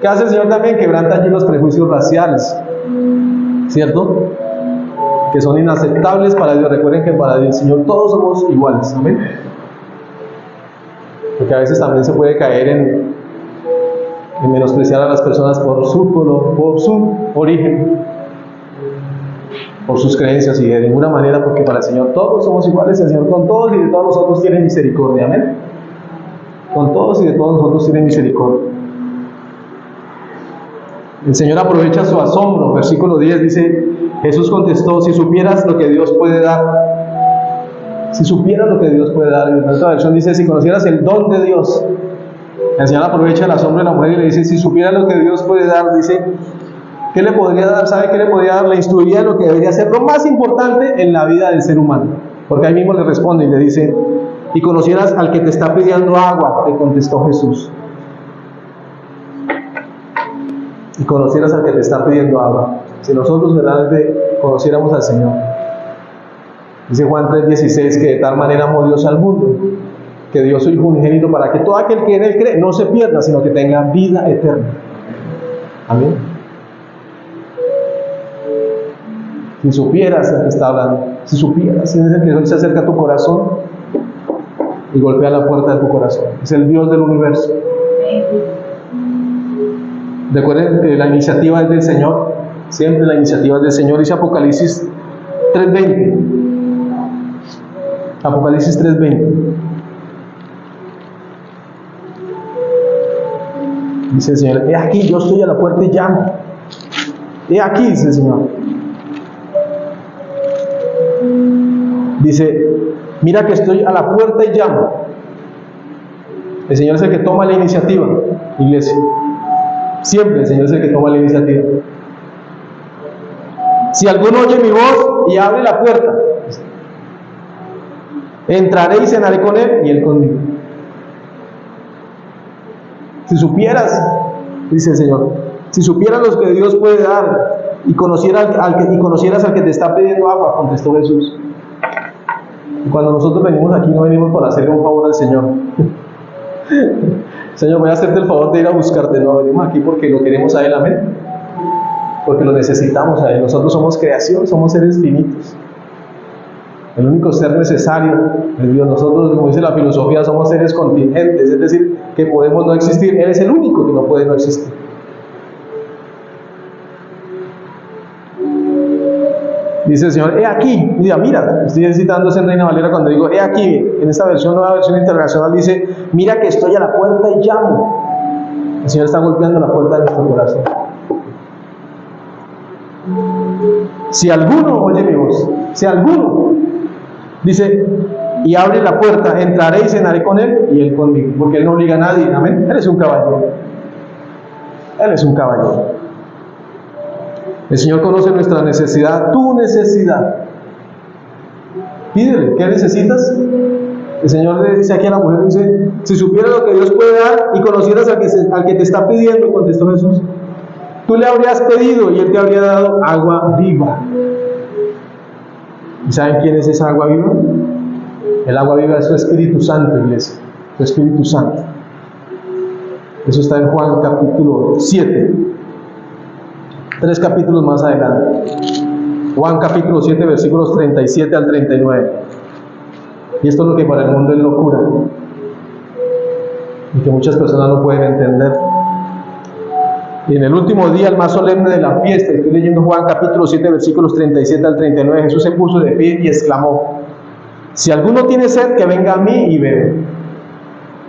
¿Qué hace el Señor también? Quebranta allí los prejuicios raciales, ¿cierto? Que son inaceptables para Dios. Recuerden que para el Señor todos somos iguales, amén. Porque a veces también se puede caer en menospreciar a las personas por su color, por su origen, por sus creencias, y de ninguna manera, porque para el Señor todos somos iguales. El Señor con todos y de todos nosotros tiene misericordia, amén. Con todos y de todos nosotros tiene misericordia. El Señor aprovecha su asombro. Versículo 10 dice: Jesús contestó: si supieras lo que Dios puede dar, si supieras lo que Dios puede dar. En otra versión dice: si conocieras el don de Dios. El Señor aprovecha el asombro de la mujer y le dice: si supieras lo que Dios puede dar, dice, ¿qué le podría dar? ¿Sabe qué le podría dar? Le instruiría en lo que debería ser lo más importante en la vida del ser humano. Porque ahí mismo le responde y le dice: y conocieras al que te está pidiendo agua, le contestó Jesús. Y conocieras al que te está pidiendo agua. Si nosotros verdaderamente conociéramos al Señor. Dice Juan 3:16 que de tal manera amó Dios al mundo, que dio su Hijo unigénito para que todo aquel que en Él cree no se pierda, sino que tenga vida eterna. Amén. Si supieras el que está hablando, si supieras, si es el que hoy se acerca a tu corazón y golpea la puerta de tu corazón, es el Dios del universo. Recuerden que la iniciativa es del Señor, siempre la iniciativa es del Señor. Dice Apocalipsis 3:20. Apocalipsis 3:20. Dice el Señor: he aquí, yo estoy a la puerta y llamo. He aquí, dice el Señor. Dice: mira que estoy a la puerta y llamo. El Señor es el que toma la iniciativa, iglesia. Siempre el Señor es el que toma la iniciativa. Si alguno oye mi voz y abre la puerta, entraré y cenaré con él y él conmigo. Si supieras, dice el Señor, si supieras lo que Dios puede dar y conocieras al que te está pidiendo agua, contestó Jesús. Y cuando nosotros venimos aquí, no venimos para hacerle un favor al Señor. Señor, voy a hacerte el favor de ir a buscarte. No, venimos aquí porque lo queremos a Él, amén. Porque lo necesitamos a Él. Nosotros somos creación, somos seres finitos. El único ser necesario es Dios. Nosotros, como dice la filosofía, somos seres contingentes, es decir, que podemos no existir. Él es el único que no puede no existir. Dice el Señor: he aquí. Mira, estoy citándose en Reina Valera cuando digo he aquí. En esta versión, nueva versión internacional, dice: mira que estoy a la puerta y llamo. El Señor está golpeando la puerta de nuestro corazón. Si alguno oye mi voz, si alguno, dice, y abre la puerta, entraré y cenaré con él y él conmigo. Porque Él no obliga a nadie, amén. Él es un caballero. Él es un caballero. El Señor conoce nuestra necesidad, tu necesidad. Pídele, ¿qué necesitas? El Señor le dice aquí a la mujer, dice: si supieras lo que Dios puede dar y conocieras al que te está pidiendo, contestó Jesús, tú le habrías pedido y Él te habría dado agua viva. ¿Y saben quién es esa agua viva? El agua viva es su Espíritu Santo, iglesia. Su Espíritu Santo. Eso está en Juan capítulo 7. 3 capítulos más adelante. Juan capítulo 7, versículos 37 al 39. Y esto es lo que para el mundo es locura. Y que muchas personas no pueden entender. Y en el último día, el más solemne de la fiesta, estoy leyendo Juan capítulo 7, versículos 37 al 39, Jesús se puso de pie y exclamó: si alguno tiene sed, que venga a mí y bebe.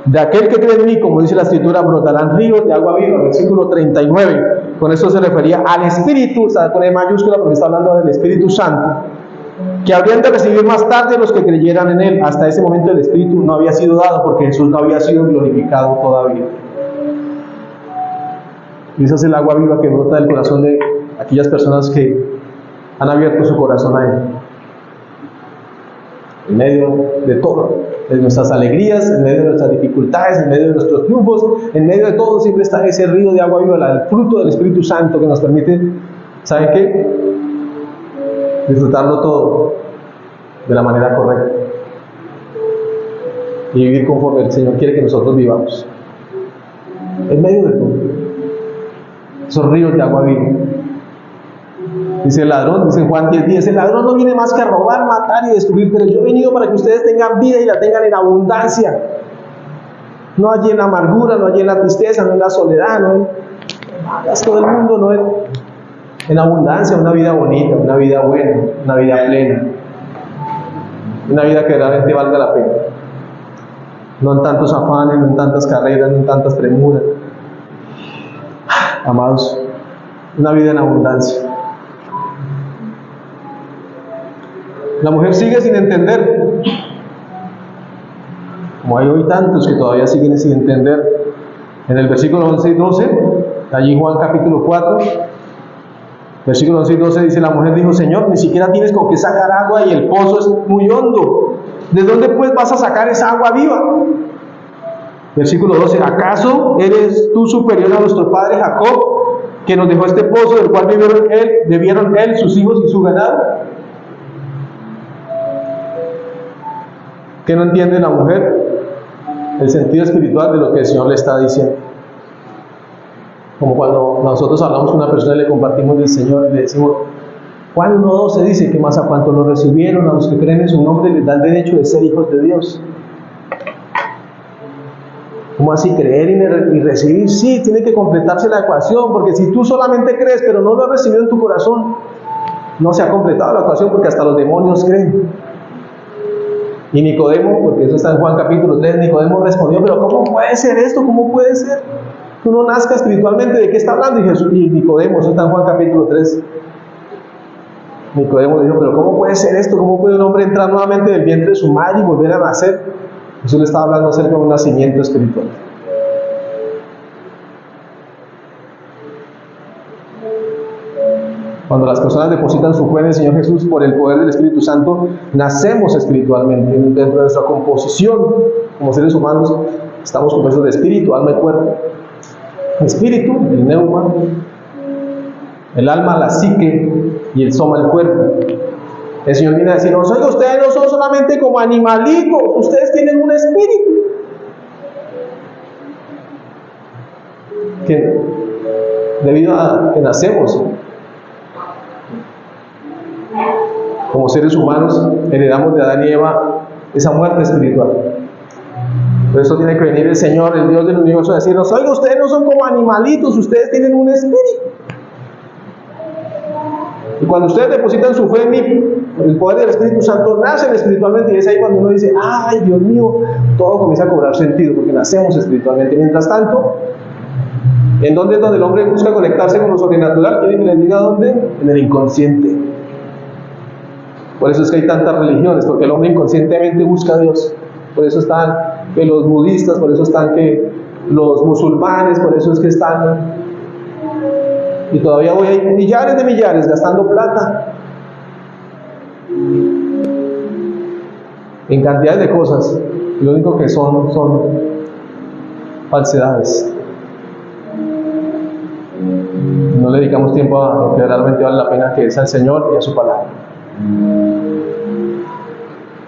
De aquel que cree en mí, como dice la Escritura, brotarán ríos de agua viva. Versículo 39. Con esto se refería al Espíritu, con E mayúscula, porque está hablando del Espíritu Santo, que habrían de recibir más tarde los que creyeran en Él. Hasta ese momento el Espíritu no había sido dado, porque Jesús no había sido glorificado todavía. Y esa es el agua viva que brota del corazón de aquellas personas que han abierto su corazón a Él. en medio de todo, de nuestras alegrías, en medio de nuestras dificultades, en medio de nuestros triunfos, en medio de todo siempre está ese río de agua viva, el fruto del Espíritu Santo que nos permite, ¿saben qué? Disfrutarlo todo de la manera correcta y vivir conforme el Señor quiere que nosotros vivamos, en medio de todo, esos ríos de agua viva. Dice el ladrón, dice en Juan 10:10, el ladrón no viene más que a robar, matar y destruir, pero yo he venido para que ustedes tengan vida y la tengan en abundancia. No allí en la amargura, no allí en la tristeza, no en la soledad, no en todo el mundo, no en abundancia, una vida bonita, una vida buena, una vida plena, una vida que realmente valga la pena. No en tantos afanes, no en tantas carreras, no en tantas premuras. Amados, una vida en abundancia. La mujer sigue sin entender, como hay hoy tantos que todavía siguen sin entender. En el versículo 11 y 12, allí en Juan capítulo 4, versículo 11 y 12 dice, la mujer dijo, Señor, ni siquiera tienes con qué sacar agua y el pozo es muy hondo. ¿De dónde pues vas a sacar esa agua viva? Versículo 12, ¿acaso eres tú superior a nuestro padre Jacob, que nos dejó este pozo del cual bebieron él, sus hijos y su ganado? ¿Qué no entiende la mujer? El sentido espiritual de lo que el Señor le está diciendo. Como cuando nosotros hablamos con una persona y le compartimos del Señor y le decimos, Juan 1:12 dice que más a cuanto lo recibieron, a los que creen en su nombre, les da el derecho de ser hijos de Dios. ¿Cómo así creer y recibir? Sí, tiene que completarse la ecuación, porque si tú solamente crees, pero no lo has recibido en tu corazón, no se ha completado la ecuación, porque hasta los demonios creen. Y Nicodemo, porque eso está en Juan capítulo 3, Nicodemo respondió, pero ¿cómo puede ser esto? ¿Cómo puede ser? Tú no nazcas espiritualmente, ¿de qué está hablando? Y Nicodemo, eso está en Juan capítulo 3. Nicodemo dijo, pero ¿cómo puede ser esto? ¿Cómo puede un hombre entrar nuevamente del vientre de su madre y volver a nacer? Eso le estaba hablando acerca de un nacimiento espiritual. Cuando las personas depositan su fe en el Señor Jesús por el poder del Espíritu Santo, nacemos espiritualmente. Dentro de nuestra composición como seres humanos, estamos compuestos de espíritu, alma y cuerpo. Espíritu, el neuma, el alma, la psique, y el soma, el cuerpo. El Señor viene a decirnos, oiga, ustedes no son solamente como animalitos, ustedes tienen un espíritu. Que debido a que nacemos como seres humanos, heredamos de Adán y Eva esa muerte espiritual. Por eso tiene que venir el Señor, el Dios del universo, a decirnos, oiga, ustedes no son como animalitos, ustedes tienen un espíritu. Y cuando ustedes depositan su fe en mí, el poder del Espíritu Santo, nacen espiritualmente, y es ahí cuando uno dice, ay, Dios mío, todo comienza a cobrar sentido, porque nacemos espiritualmente. Mientras tanto, ¿en dónde es donde el hombre busca conectarse con lo sobrenatural? ¿Quieren que les diga dónde? En el inconsciente. Por eso es que hay tantas religiones, porque el hombre inconscientemente busca a Dios. Por eso están que los budistas, por eso están que los musulmanes, por eso es que están... Y todavía voy a ir millares de millares gastando plata en cantidades de cosas. Y lo único que son falsedades. No le dedicamos tiempo a lo que realmente vale la pena, que es al Señor y a su palabra.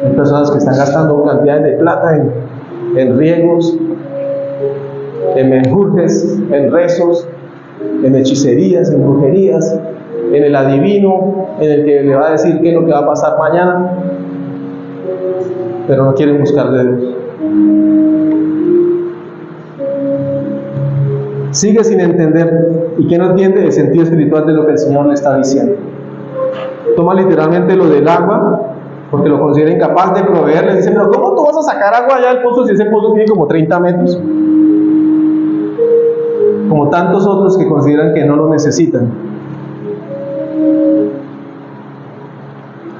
Hay personas que están gastando cantidades de plata en riegos, en menjurjes, en rezos, en hechicerías, en brujerías, en el adivino, en el que le va a decir qué es lo que va a pasar mañana, pero no quieren buscar de Dios. Sigue sin entender, y que no entiende el sentido espiritual de lo que el Señor le está diciendo. Toma literalmente lo del agua, porque lo considera incapaz de proveerle. Dice, pero ¿cómo tú vas a sacar agua allá del pozo si ese pozo tiene como 30 metros? Como tantos otros que consideran que no lo necesitan.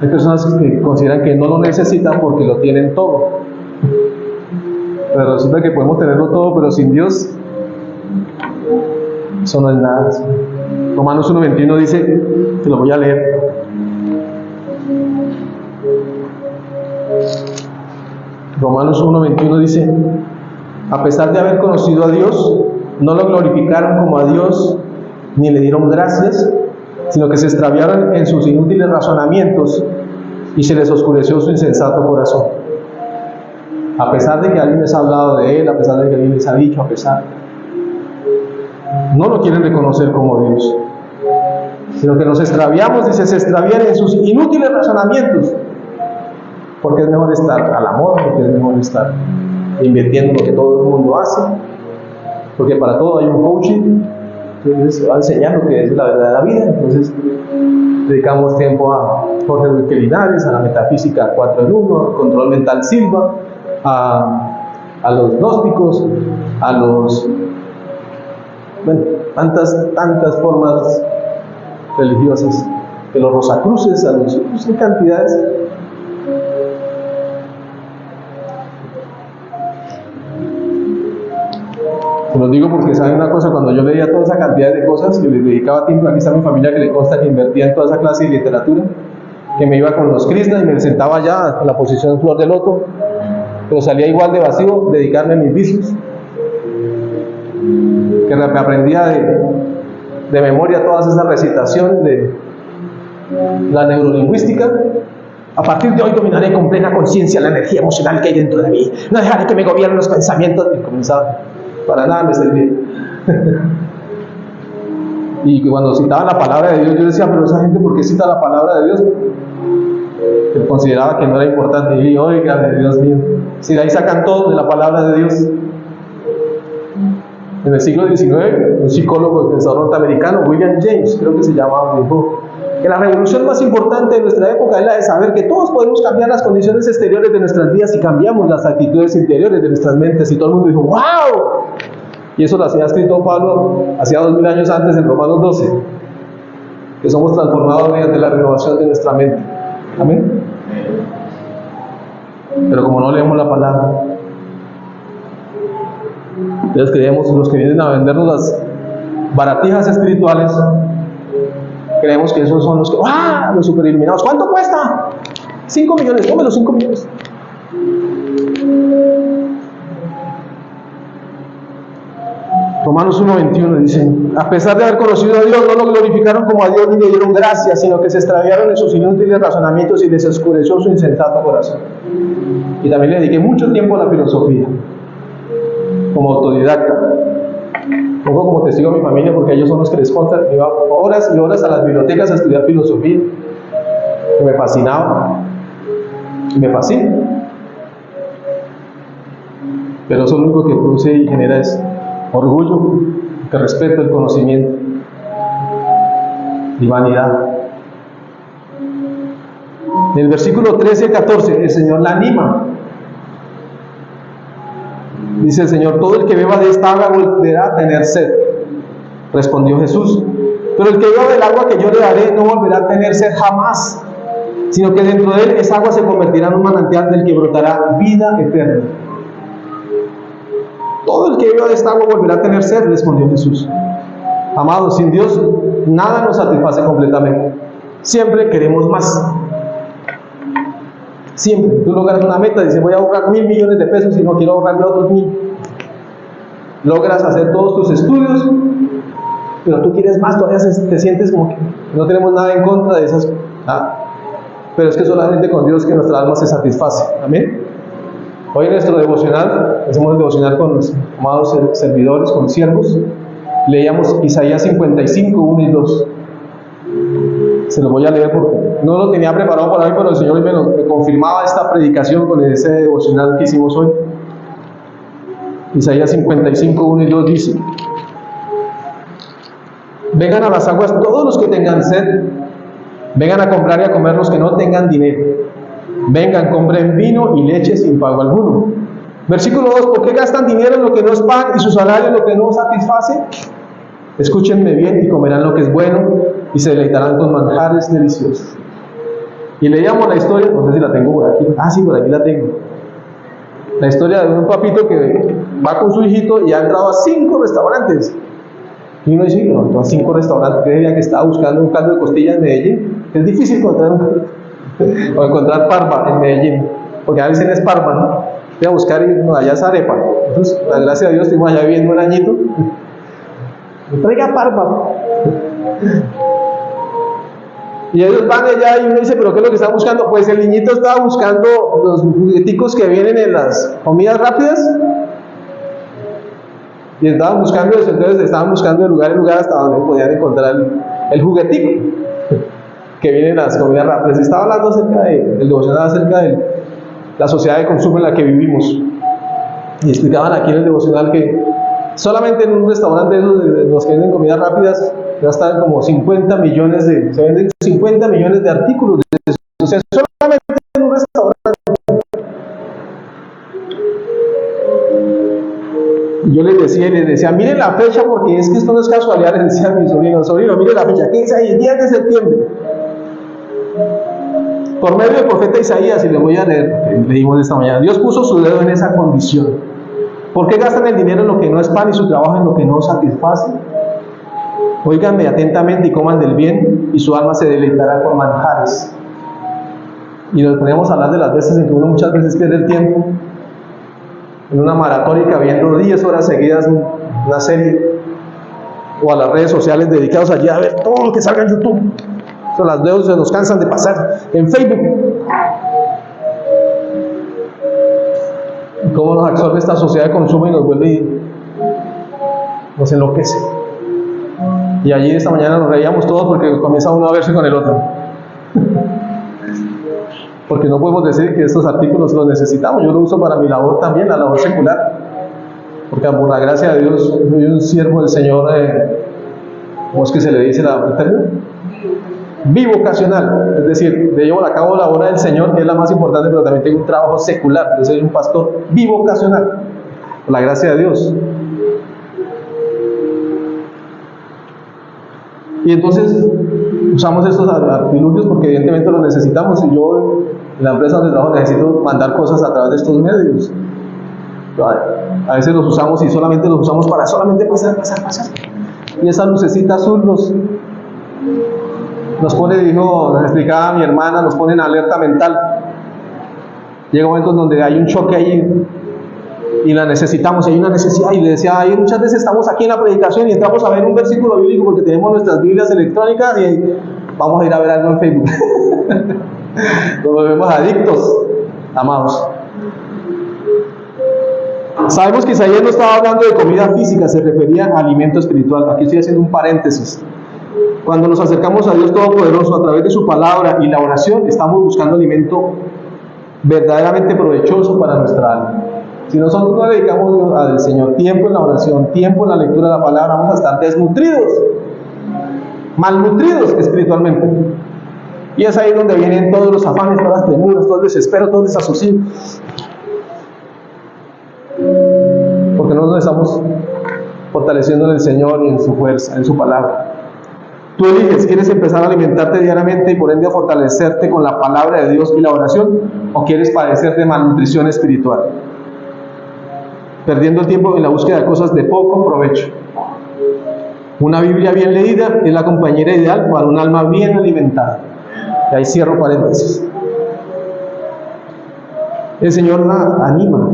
Hay personas que consideran que no lo necesitan porque lo tienen todo. Pero resulta que podemos tenerlo todo, pero sin Dios, eso no es nada. Romanos 1:21 dice, te lo voy a leer. Romanos 1:21 dice: a pesar de haber conocido a Dios, no lo glorificaron como a Dios, ni le dieron gracias, sino que se extraviaron en sus inútiles razonamientos y se les oscureció su insensato corazón. A pesar de que alguien les ha hablado de Él, a pesar de que alguien les ha dicho, no lo quieren reconocer como Dios, sino que nos extraviamos, dice, se extravían en sus inútiles razonamientos, porque es mejor estar a la moda, porque es mejor estar invirtiendo lo que todo el mundo hace, porque para todo hay un coaching, entonces va a enseñar lo que es la verdadera vida. Entonces dedicamos tiempo a Jorge Luis Linares, a la metafísica 4 en 1, al control mental Silva, a los gnósticos, a los, bueno, tantas formas religiosas, de los rosacruces, a los, en cantidades. Se los digo porque saben una cosa, cuando yo leía toda esa cantidad de cosas y les dedicaba tiempo, aquí está mi familia que le consta que invertía en toda esa clase de literatura, que me iba con los Krishna y me sentaba allá en la posición flor de loto, pero salía igual de vacío, dedicarme a mis vicios, que me aprendía de memoria todas esas recitaciones de la neurolingüística. A partir de hoy dominaré con plena conciencia la energía emocional que hay dentro de mí, no dejaré que me gobiernen los pensamientos. Y comenzaba, para nada me servía. Y cuando citaban la palabra de Dios, yo decía, pero esa gente, ¿por qué cita la palabra de Dios? Que consideraba que no era importante. Y oiga, Dios mío, si de ahí sacan todo de la palabra de Dios. En el siglo XIX, un psicólogo y pensador norteamericano, William James, creo que se llamaba, dijo que la revolución más importante de nuestra época es la de saber que todos podemos cambiar las condiciones exteriores de nuestras vidas si cambiamos las actitudes interiores de nuestras mentes. Y todo el mundo dijo, ¡wow! Y eso lo había escrito Pablo hacía 2000 años antes en Romanos 12, que somos transformados mediante la renovación de nuestra mente. Amén. Pero como no leemos la palabra, entonces creemos, los que vienen a vendernos las baratijas espirituales, creemos que esos son los que, ¡ah!, los super iluminados. ¿Cuánto cuesta? 5 millones, tómelo, los 5 millones. Romanos 1:21 dice: a pesar de haber conocido a Dios, no lo glorificaron como a Dios ni le dieron gracias, sino que se extraviaron en sus inútiles razonamientos y les oscureció su insensato corazón. Y también le dediqué mucho tiempo a la filosofía, como autodidacta. Pongo como testigo a mi familia porque ellos son los que les contan. Iba horas y horas a las bibliotecas a estudiar filosofía, que me fascinaba, y me fascina. Pero eso lo único que produce y genera es orgullo, que respeto el conocimiento y vanidad. En el versículo 13-14 el Señor la anima. Dice el Señor: todo el que beba de esta agua volverá a tener sed. Respondió Jesús: pero el que beba del agua que yo le daré no volverá a tener sed jamás, sino que dentro de él esa agua se convertirá en un manantial del que brotará vida eterna. Todo el que beba de esta agua volverá a tener sed, respondió Jesús. Amados, sin Dios nada nos satisface completamente. Siempre queremos más. Siempre. Tú logras una meta, dices voy a ahorrar 1.000 millones de pesos y no quiero ahorrarme otros 1.000. Logras hacer todos tus estudios, pero tú quieres más, todavía te sientes como que no tenemos nada en contra de esas. Pero es que solamente con Dios que nuestra alma se satisface. Amén. Hoy en nuestro devocional, hacemos el devocional con los amados servidores, con siervos, leíamos Isaías 55, 1 y 2. Se lo voy a leer porque no lo tenía preparado para hoy, pero el Señor me confirmaba esta predicación con ese devocional que hicimos hoy. Isaías 55, 1 y 2 dice: vengan a las aguas todos los que tengan sed, vengan a comprar y a comer los que no tengan dinero. Vengan, compren vino y leche sin pago alguno. Versículo 2: ¿por qué gastan dinero en lo que no es pan y su salario en lo que no satisface? Escúchenme bien y comerán lo que es bueno y se deleitarán con manjares deliciosos. Y leíamos la historia, no sé si la tengo por aquí. Sí, por aquí la tengo. La historia de un papito que va con su hijito y ha entrado a 5 restaurantes. Y uno dice, no, a 5 restaurantes, que diría que estaba buscando un caldo de costilla en Medellín. Es difícil encontrar parva en Medellín, porque a veces es parva, ¿no? Voy a buscar allá esa arepa. Entonces, la gracia de Dios, estuvimos allá viviendo un añito. Me traiga parpa. Y ellos van allá y uno dice, ¿pero qué es lo que están buscando? Pues el niñito estaba buscando los jugueticos que vienen en las comidas rápidas. Y estaban buscando eso, entonces estaban buscando de lugar en lugar hasta donde podían encontrar el juguetico que viene en las comidas rápidas. Estaba hablando acerca del devocional, acerca de la sociedad de consumo en la que vivimos. Y explicaban aquí en el devocional que solamente en un restaurante de los que venden comidas rápidas gastan como 50 millones se venden 50 millones de artículos. O sea, solamente en un restaurante. Y yo les decía, miren la fecha, porque es que esto no es casualidad. Les decía a mi sobrino, mire la fecha, ¿qué es ahí? El 10 de septiembre. Por medio del profeta Isaías, y le voy a leer, leímos esta mañana, Dios puso su dedo en esa condición. ¿Por qué gastan el dinero en lo que no es pan y su trabajo en lo que no satisface? Óiganme atentamente y coman del bien, y su alma se deleitará con manjares. Y nos ponemos a hablar de las veces en que uno muchas veces pierde el tiempo en una maratónica viendo 10 horas seguidas una serie, o a las redes sociales dedicados allí a ver todo lo que salga en YouTube. Son las dedos se nos cansan de pasar en Facebook. Y cómo nos absorbe esta sociedad de consumo y nos vuelve y nos enloquece. Y allí esta mañana nos reíamos todos porque comienza uno a verse con el otro. Porque no podemos decir que estos artículos los necesitamos. Yo lo uso para mi labor también, la labor secular. Porque por la gracia de Dios, soy un siervo del Señor, ¿cómo es que se le dice el término? Bivocacional. Es decir, llevo a cabo la obra del Señor, que es la más importante, pero también tengo un trabajo secular. Yo soy un pastor bivocacional. Por la gracia de Dios. Y entonces usamos estos artilugios porque evidentemente los necesitamos. Y yo en la empresa donde trabajo necesito mandar cosas a través de estos medios. A veces los usamos y solamente los usamos para solamente pasar. Y esa lucecita azul nos pone, nos explicaba mi hermana, nos pone en alerta mental. Llega un momento en donde hay un choque ahí y la necesitamos, hay una necesidad. Y le decía, ahí muchas veces estamos aquí en la predicación y entramos a ver un versículo bíblico porque tenemos nuestras Biblias electrónicas y vamos a ir a ver algo en Facebook. Nos volvemos adictos, amados. Sabemos que Isaías no estaba hablando de comida física, se refería a alimento espiritual. Aquí estoy haciendo un paréntesis. Cuando nos acercamos a Dios Todopoderoso a través de su palabra y la oración, estamos buscando alimento verdaderamente provechoso para nuestra alma. Si nosotros no dedicamos al Señor tiempo en la oración, tiempo en la lectura de la palabra, vamos a estar desnutridos, malnutridos espiritualmente. Y es ahí donde vienen todos los afanes, todas las premuras, todo el desespero, todo el desasosiego. Porque no nos estamos fortaleciendo en el Señor y en su fuerza, en su palabra. Tú eliges, ¿quieres empezar a alimentarte diariamente y por ende a fortalecerte con la palabra de Dios y la oración? ¿O quieres padecer de malnutrición espiritual? Perdiendo el tiempo en la búsqueda de cosas de poco provecho. Una Biblia bien leída es la compañera ideal para un alma bien alimentada. Y ahí cierro paréntesis. El Señor la anima.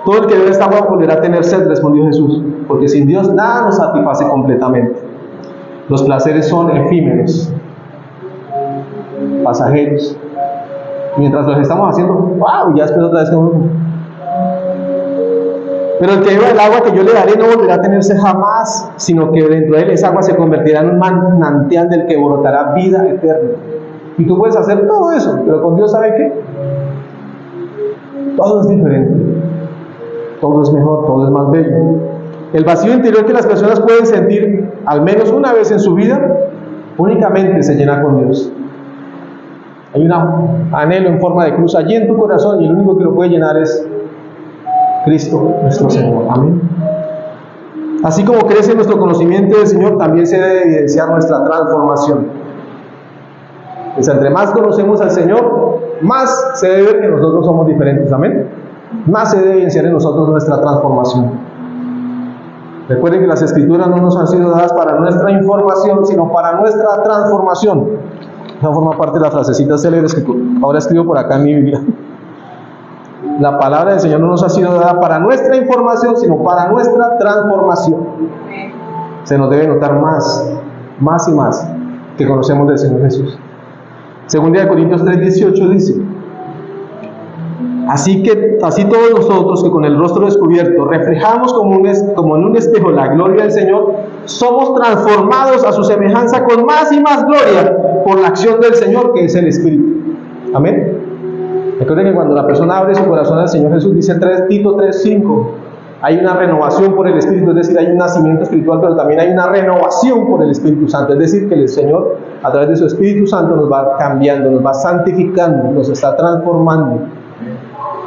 Todo el que bebe esta agua volverá a tener sed, respondió Jesús, porque sin Dios nada nos satisface completamente. Los placeres son efímeros, pasajeros. Mientras los estamos haciendo, ¡wow! Ya después otra vez que uno. Pero el que beba el agua que yo le daré no volverá a tener sed jamás, sino que dentro de él esa agua se convertirá en un manantial del que brotará vida eterna. Y tú puedes hacer todo eso, pero con Dios, ¿sabe qué? Todo es diferente. Todo es mejor, todo es más bello. El vacío interior que las personas pueden sentir al menos una vez en su vida, únicamente se llena con Dios. Hay un anhelo en forma de cruz allí en tu corazón y el único que lo puede llenar es Cristo nuestro Señor. Amén. Así como crece nuestro conocimiento del Señor, también se debe evidenciar nuestra transformación. Pues entre más conocemos al Señor, más se debe ver que nosotros somos diferentes. Amén. Más se debe evidenciar en nosotros nuestra transformación. Recuerden que las Escrituras no nos han sido dadas para nuestra información, sino para nuestra transformación. Esa forma parte de las frasecitas célebres que ahora escribo por acá en mi Biblia. La palabra del Señor no nos ha sido dada para nuestra información, sino para nuestra transformación. Se nos debe notar más y más que conocemos del Señor Jesús. Segunda de Corintios 3:18 dice: así todos nosotros que con el rostro descubierto reflejamos como en un espejo la gloria del Señor, somos transformados a su semejanza con más y más gloria por la acción del Señor, que es el Espíritu. Amén. Recuerden que cuando la persona abre su corazón al Señor Jesús, dice Tito 3:5, hay una renovación por el Espíritu, es decir, hay un nacimiento espiritual, pero también hay una renovación por el Espíritu Santo, es decir, que el Señor a través de su Espíritu Santo nos va cambiando, nos va santificando, nos está transformando.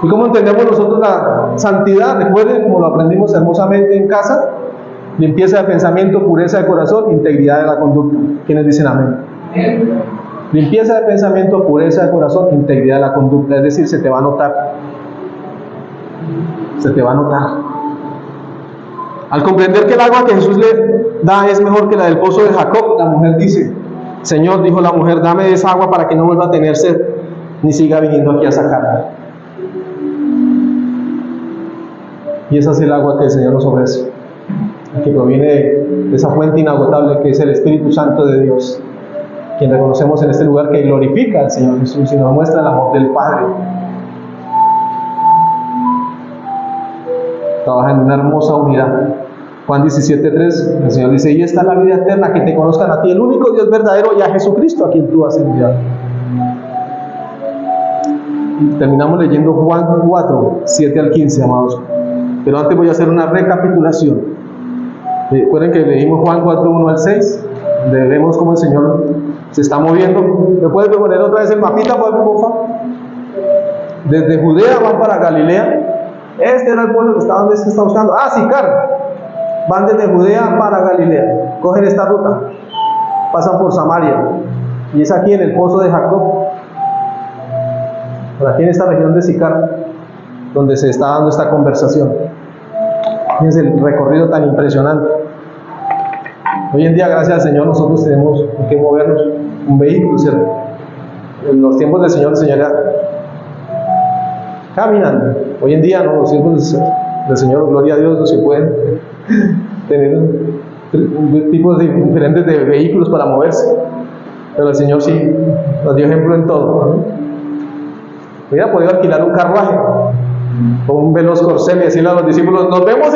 ¿Y cómo entendemos nosotros la santidad? Recuerden, como lo aprendimos hermosamente en casa: limpieza de pensamiento, pureza de corazón, integridad de la conducta. ¿Quiénes dicen amén? Limpieza de pensamiento, pureza de corazón, integridad de la conducta. Es decir, se te va a notar. Se te va a notar. Al comprender que el agua que Jesús le da es mejor que la del pozo de Jacob, la mujer dice: Señor, dijo la mujer, dame esa agua para que no vuelva a tener sed, ni siga viniendo aquí a sacarla. Y esa es el agua que el Señor nos ofrece, que proviene de esa fuente inagotable que es el Espíritu Santo de Dios, quien reconocemos en este lugar que glorifica al Señor Jesús y nos muestra el amor del Padre. Trabaja en una hermosa unidad. Juan 17:3, el Señor dice: y esta es la vida eterna, que te conozcan a ti, el único Dios verdadero, y a Jesucristo, a quien tú has enviado. Y terminamos leyendo Juan 4:7-15, amados. Pero antes voy a hacer una recapitulación. Recuerden que leímos Juan 4:1-6, donde vemos cómo el Señor se está moviendo. ¿Me puedes poner otra vez el mapita, por favor? Desde Judea van para Galilea. Este era el pueblo que está, ¿dónde se está buscando? Sicar. Van desde Judea para Galilea. Cogen esta ruta. Pasan por Samaria. Y es aquí en el pozo de Jacob. Por aquí en esta región de Sicar, donde se está dando esta conversación. Fíjense el recorrido tan impresionante. Hoy en día, gracias al Señor, nosotros tenemos que movernos un vehículo, ¿cierto? En los tiempos del Señor era caminando. Hoy en día, no, los tiempos del Señor, gloria a Dios, no se pueden tener tipos diferentes de vehículos para moverse. Pero el Señor sí nos dio ejemplo en todo, ¿no? Hubiera podido alquilar un carruaje o un veloz corcel y decirle a los discípulos: nos vemos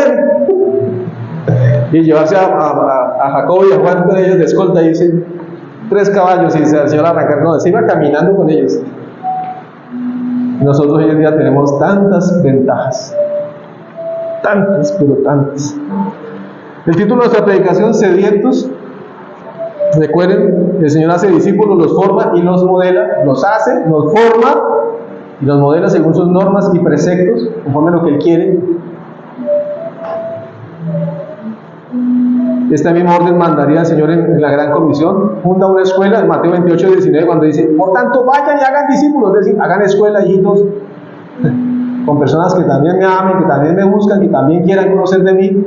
y llevarse a Jacob y a Juan con ellos de escolta, y dicen 3 caballos, y el Señor arrancar. No, se iba caminando con ellos. Nosotros hoy en día tenemos tantas ventajas, tantas, pero tantas. El título de nuestra predicación: Sedientos. Recuerden, el Señor hace discípulos, los forma y los modela, los hace, los forma y los modela según sus normas y preceptos, conforme a lo que Él quiere. Este mismo orden mandaría el Señor en la Gran Comisión. Funda una escuela en Mateo 28:19, cuando dice: por tanto, vayan y hagan discípulos, es decir, hagan escuela, hijitos, con personas que también me amen, que también me buscan, que también quieran conocer de mí.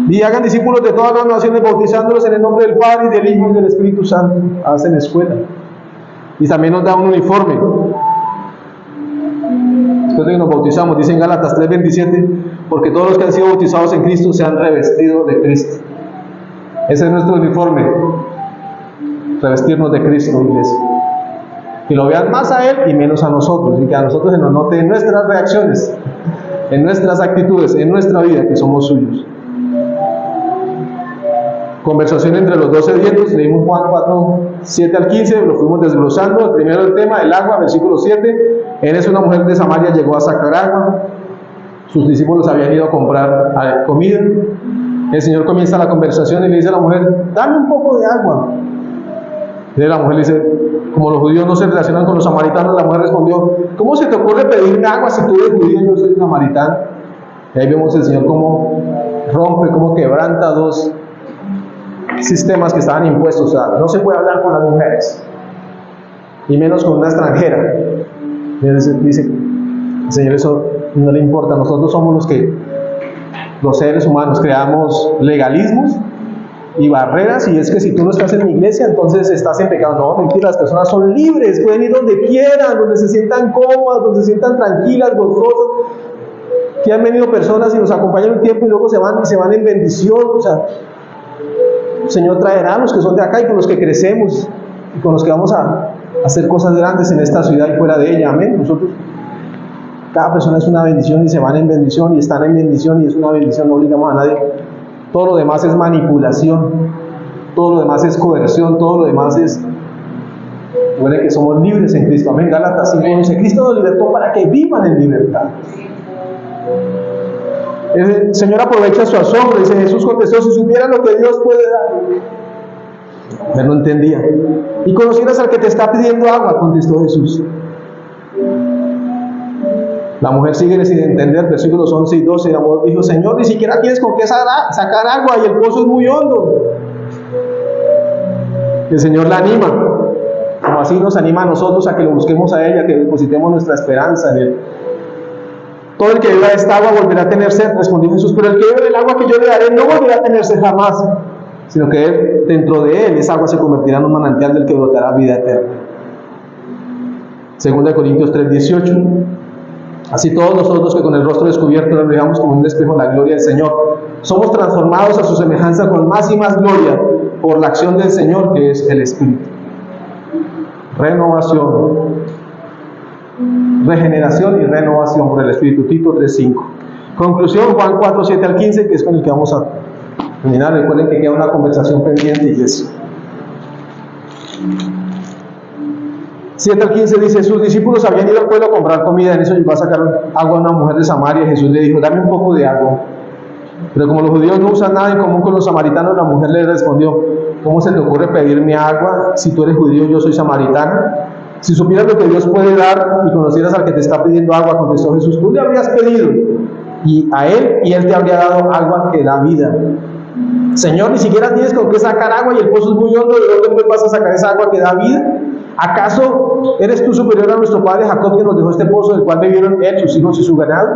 Y hagan discípulos de todas las naciones, bautizándolos en el nombre del Padre, y del Hijo, y del Espíritu Santo. Hacen escuela. Y también nos da un uniforme. Después de que nos bautizamos, dice en Gálatas 3:27, porque todos los que han sido bautizados en Cristo se han revestido de Cristo. Ese es nuestro uniforme, revestirnos de Cristo, iglesia. Que lo vean más a Él y menos a nosotros, y que a nosotros se nos note en nuestras reacciones, en nuestras actitudes, en nuestra vida, que somos suyos. Conversación entre los 12 sedientos, leímos Juan 4:7-15, lo fuimos desglosando. El primero, el tema, el agua, versículo 7. En eso una mujer de Samaria llegó a sacar agua. Sus discípulos habían ido a comprar comida. El Señor comienza la conversación y le dice a la mujer: dame un poco de agua. Y la mujer le dice, como los judíos no se relacionan con los samaritanos, la mujer respondió: ¿cómo se te ocurre pedirme agua si tú eres judío y yo soy samaritano? Y ahí vemos el Señor cómo rompe, cómo quebranta dos sistemas que estaban impuestos. O sea, no se puede hablar con las mujeres, y menos con una extranjera. Y él dice, el Señor, eso no le importa. Nosotros somos los seres humanos, creamos legalismos y barreras, y es que si tú no estás en mi iglesia, entonces estás en pecado. No, mentira, las personas son libres, pueden ir donde quieran, donde se sientan cómodas, donde se sientan tranquilas, gozosas. Que han venido personas y nos acompañan un tiempo y luego se van en bendición. O sea, el Señor traerá a los que son de acá y con los que crecemos y con los que vamos a hacer cosas grandes en esta ciudad y fuera de ella. Amén. Nosotros, cada persona es una bendición y se van en bendición y están en bendición y es una bendición, no obligamos a nadie. Todo lo demás es manipulación, todo lo demás es coerción, todo lo demás es... Recuerden que somos libres en Cristo. Amén. Gálatas 5 dice: Cristo nos libertó para que vivan en libertad. El Señor aprovecha su asombro. Dice: Jesús contestó: si supieran lo que Dios puede dar. Él no entendía. Y conocieras al que te está pidiendo agua, contestó Jesús. La mujer sigue sin entender, versículos 11 y 12. La mujer dijo: Señor, ni siquiera tienes con qué sacar agua y el pozo es muy hondo. El Señor la anima, como así nos anima a nosotros a que lo busquemos a ella, que depositemos nuestra esperanza en Él. Todo el que beba de esta agua volverá a tener sed, respondió Jesús, pero el que bebe del agua que yo le daré no volverá a tener sed jamás, sino que dentro de él esa agua se convertirá en un manantial del que brotará vida eterna. 2 Corintios 3:18. Así todos nosotros que con el rostro descubierto nos veamos como un espejo la gloria del Señor, somos transformados a su semejanza con más y más gloria por la acción del Señor, que es el Espíritu. Renovación, regeneración y renovación por el Espíritu. Tito 3:5. Conclusión, Juan 4:7 al 15, que es con el que vamos a terminar. Recuerden que queda una conversación pendiente, iglesia. 7 al 15 dice: sus discípulos habían ido al pueblo a comprar comida. En eso llegó a sacar agua a una mujer de Samaria. Jesús le dijo: dame un poco de agua. Pero como los judíos no usan nada en común con los samaritanos, la mujer le respondió: ¿cómo se te ocurre pedirme agua si tú eres judío y yo soy samaritana? Si supieras lo que Dios puede dar y conocieras al que te está pidiendo agua, contestó Jesús, tú le habrías pedido y él te habría dado agua que da vida. Señor, ni siquiera tienes con qué sacar agua y el pozo es muy hondo. ¿De dónde vas a sacar esa agua que da vida? ¿Acaso eres tú superior a nuestro padre Jacob, que nos dejó este pozo del cual bebieron él, sus hijos y su ganado?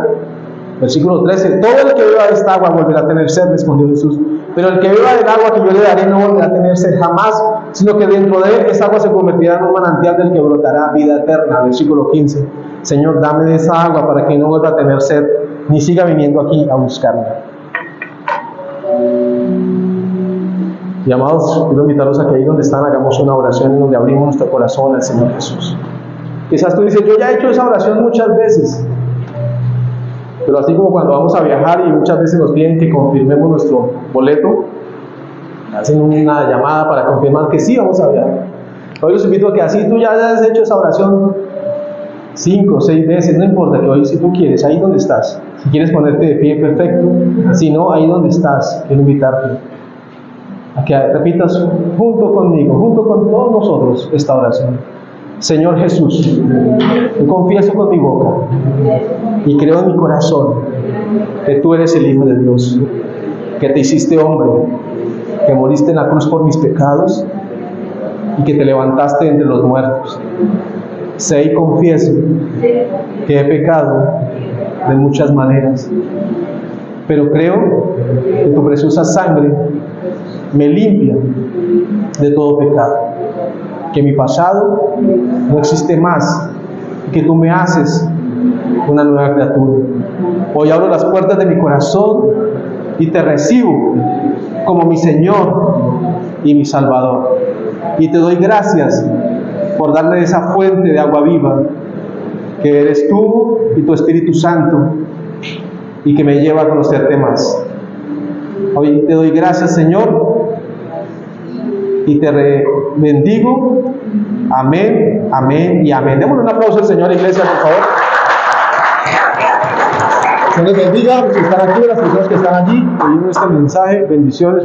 Versículo 13. Todo el que beba de esta agua volverá a tener sed, respondió Jesús. Pero el que beba del agua que yo le daré no volverá a tener sed jamás, sino que dentro de él esa agua se convertirá en un manantial del que brotará vida eterna. Versículo 15. Señor, dame de esa agua para que no vuelva a tener sed, ni siga viniendo aquí a buscarla. Y amados, quiero invitarlos a que ahí donde están hagamos una oración en donde abrimos nuestro corazón al Señor Jesús. Quizás tú dices: yo ya he hecho esa oración muchas veces. Pero así como cuando vamos a viajar y muchas veces nos piden que confirmemos nuestro boleto, hacen una llamada para confirmar que sí vamos a viajar. Hoy los invito a que así tú ya hayas hecho esa oración 5 o 6 veces, no importa, que hoy si tú quieres, ahí donde estás, si quieres ponerte de pie, perfecto. Si no, ahí donde estás, quiero invitarte a que repitas junto conmigo, junto con todos nosotros, esta oración. Señor Jesús, yo confieso con mi boca y creo en mi corazón que tú eres el Hijo de Dios, que te hiciste hombre, que moriste en la cruz por mis pecados y que te levantaste entre los muertos. Sé y confieso que he pecado de muchas maneras, pero creo que tu preciosa sangre me limpia de todo pecado, que mi pasado no existe más, que tú me haces una nueva criatura. Hoy abro las puertas de mi corazón y te recibo como mi Señor y mi Salvador. Y te doy gracias por darme esa fuente de agua viva que eres tú y tu Espíritu Santo, y que me lleva a conocerte más. Hoy te doy gracias, Señor, y te bendigo. Amén, amén y amén. Démosle un aplauso al Señor, iglesia, por favor. Que les bendiga los que están aquí, las personas que están allí oyendo este mensaje. Bendiciones.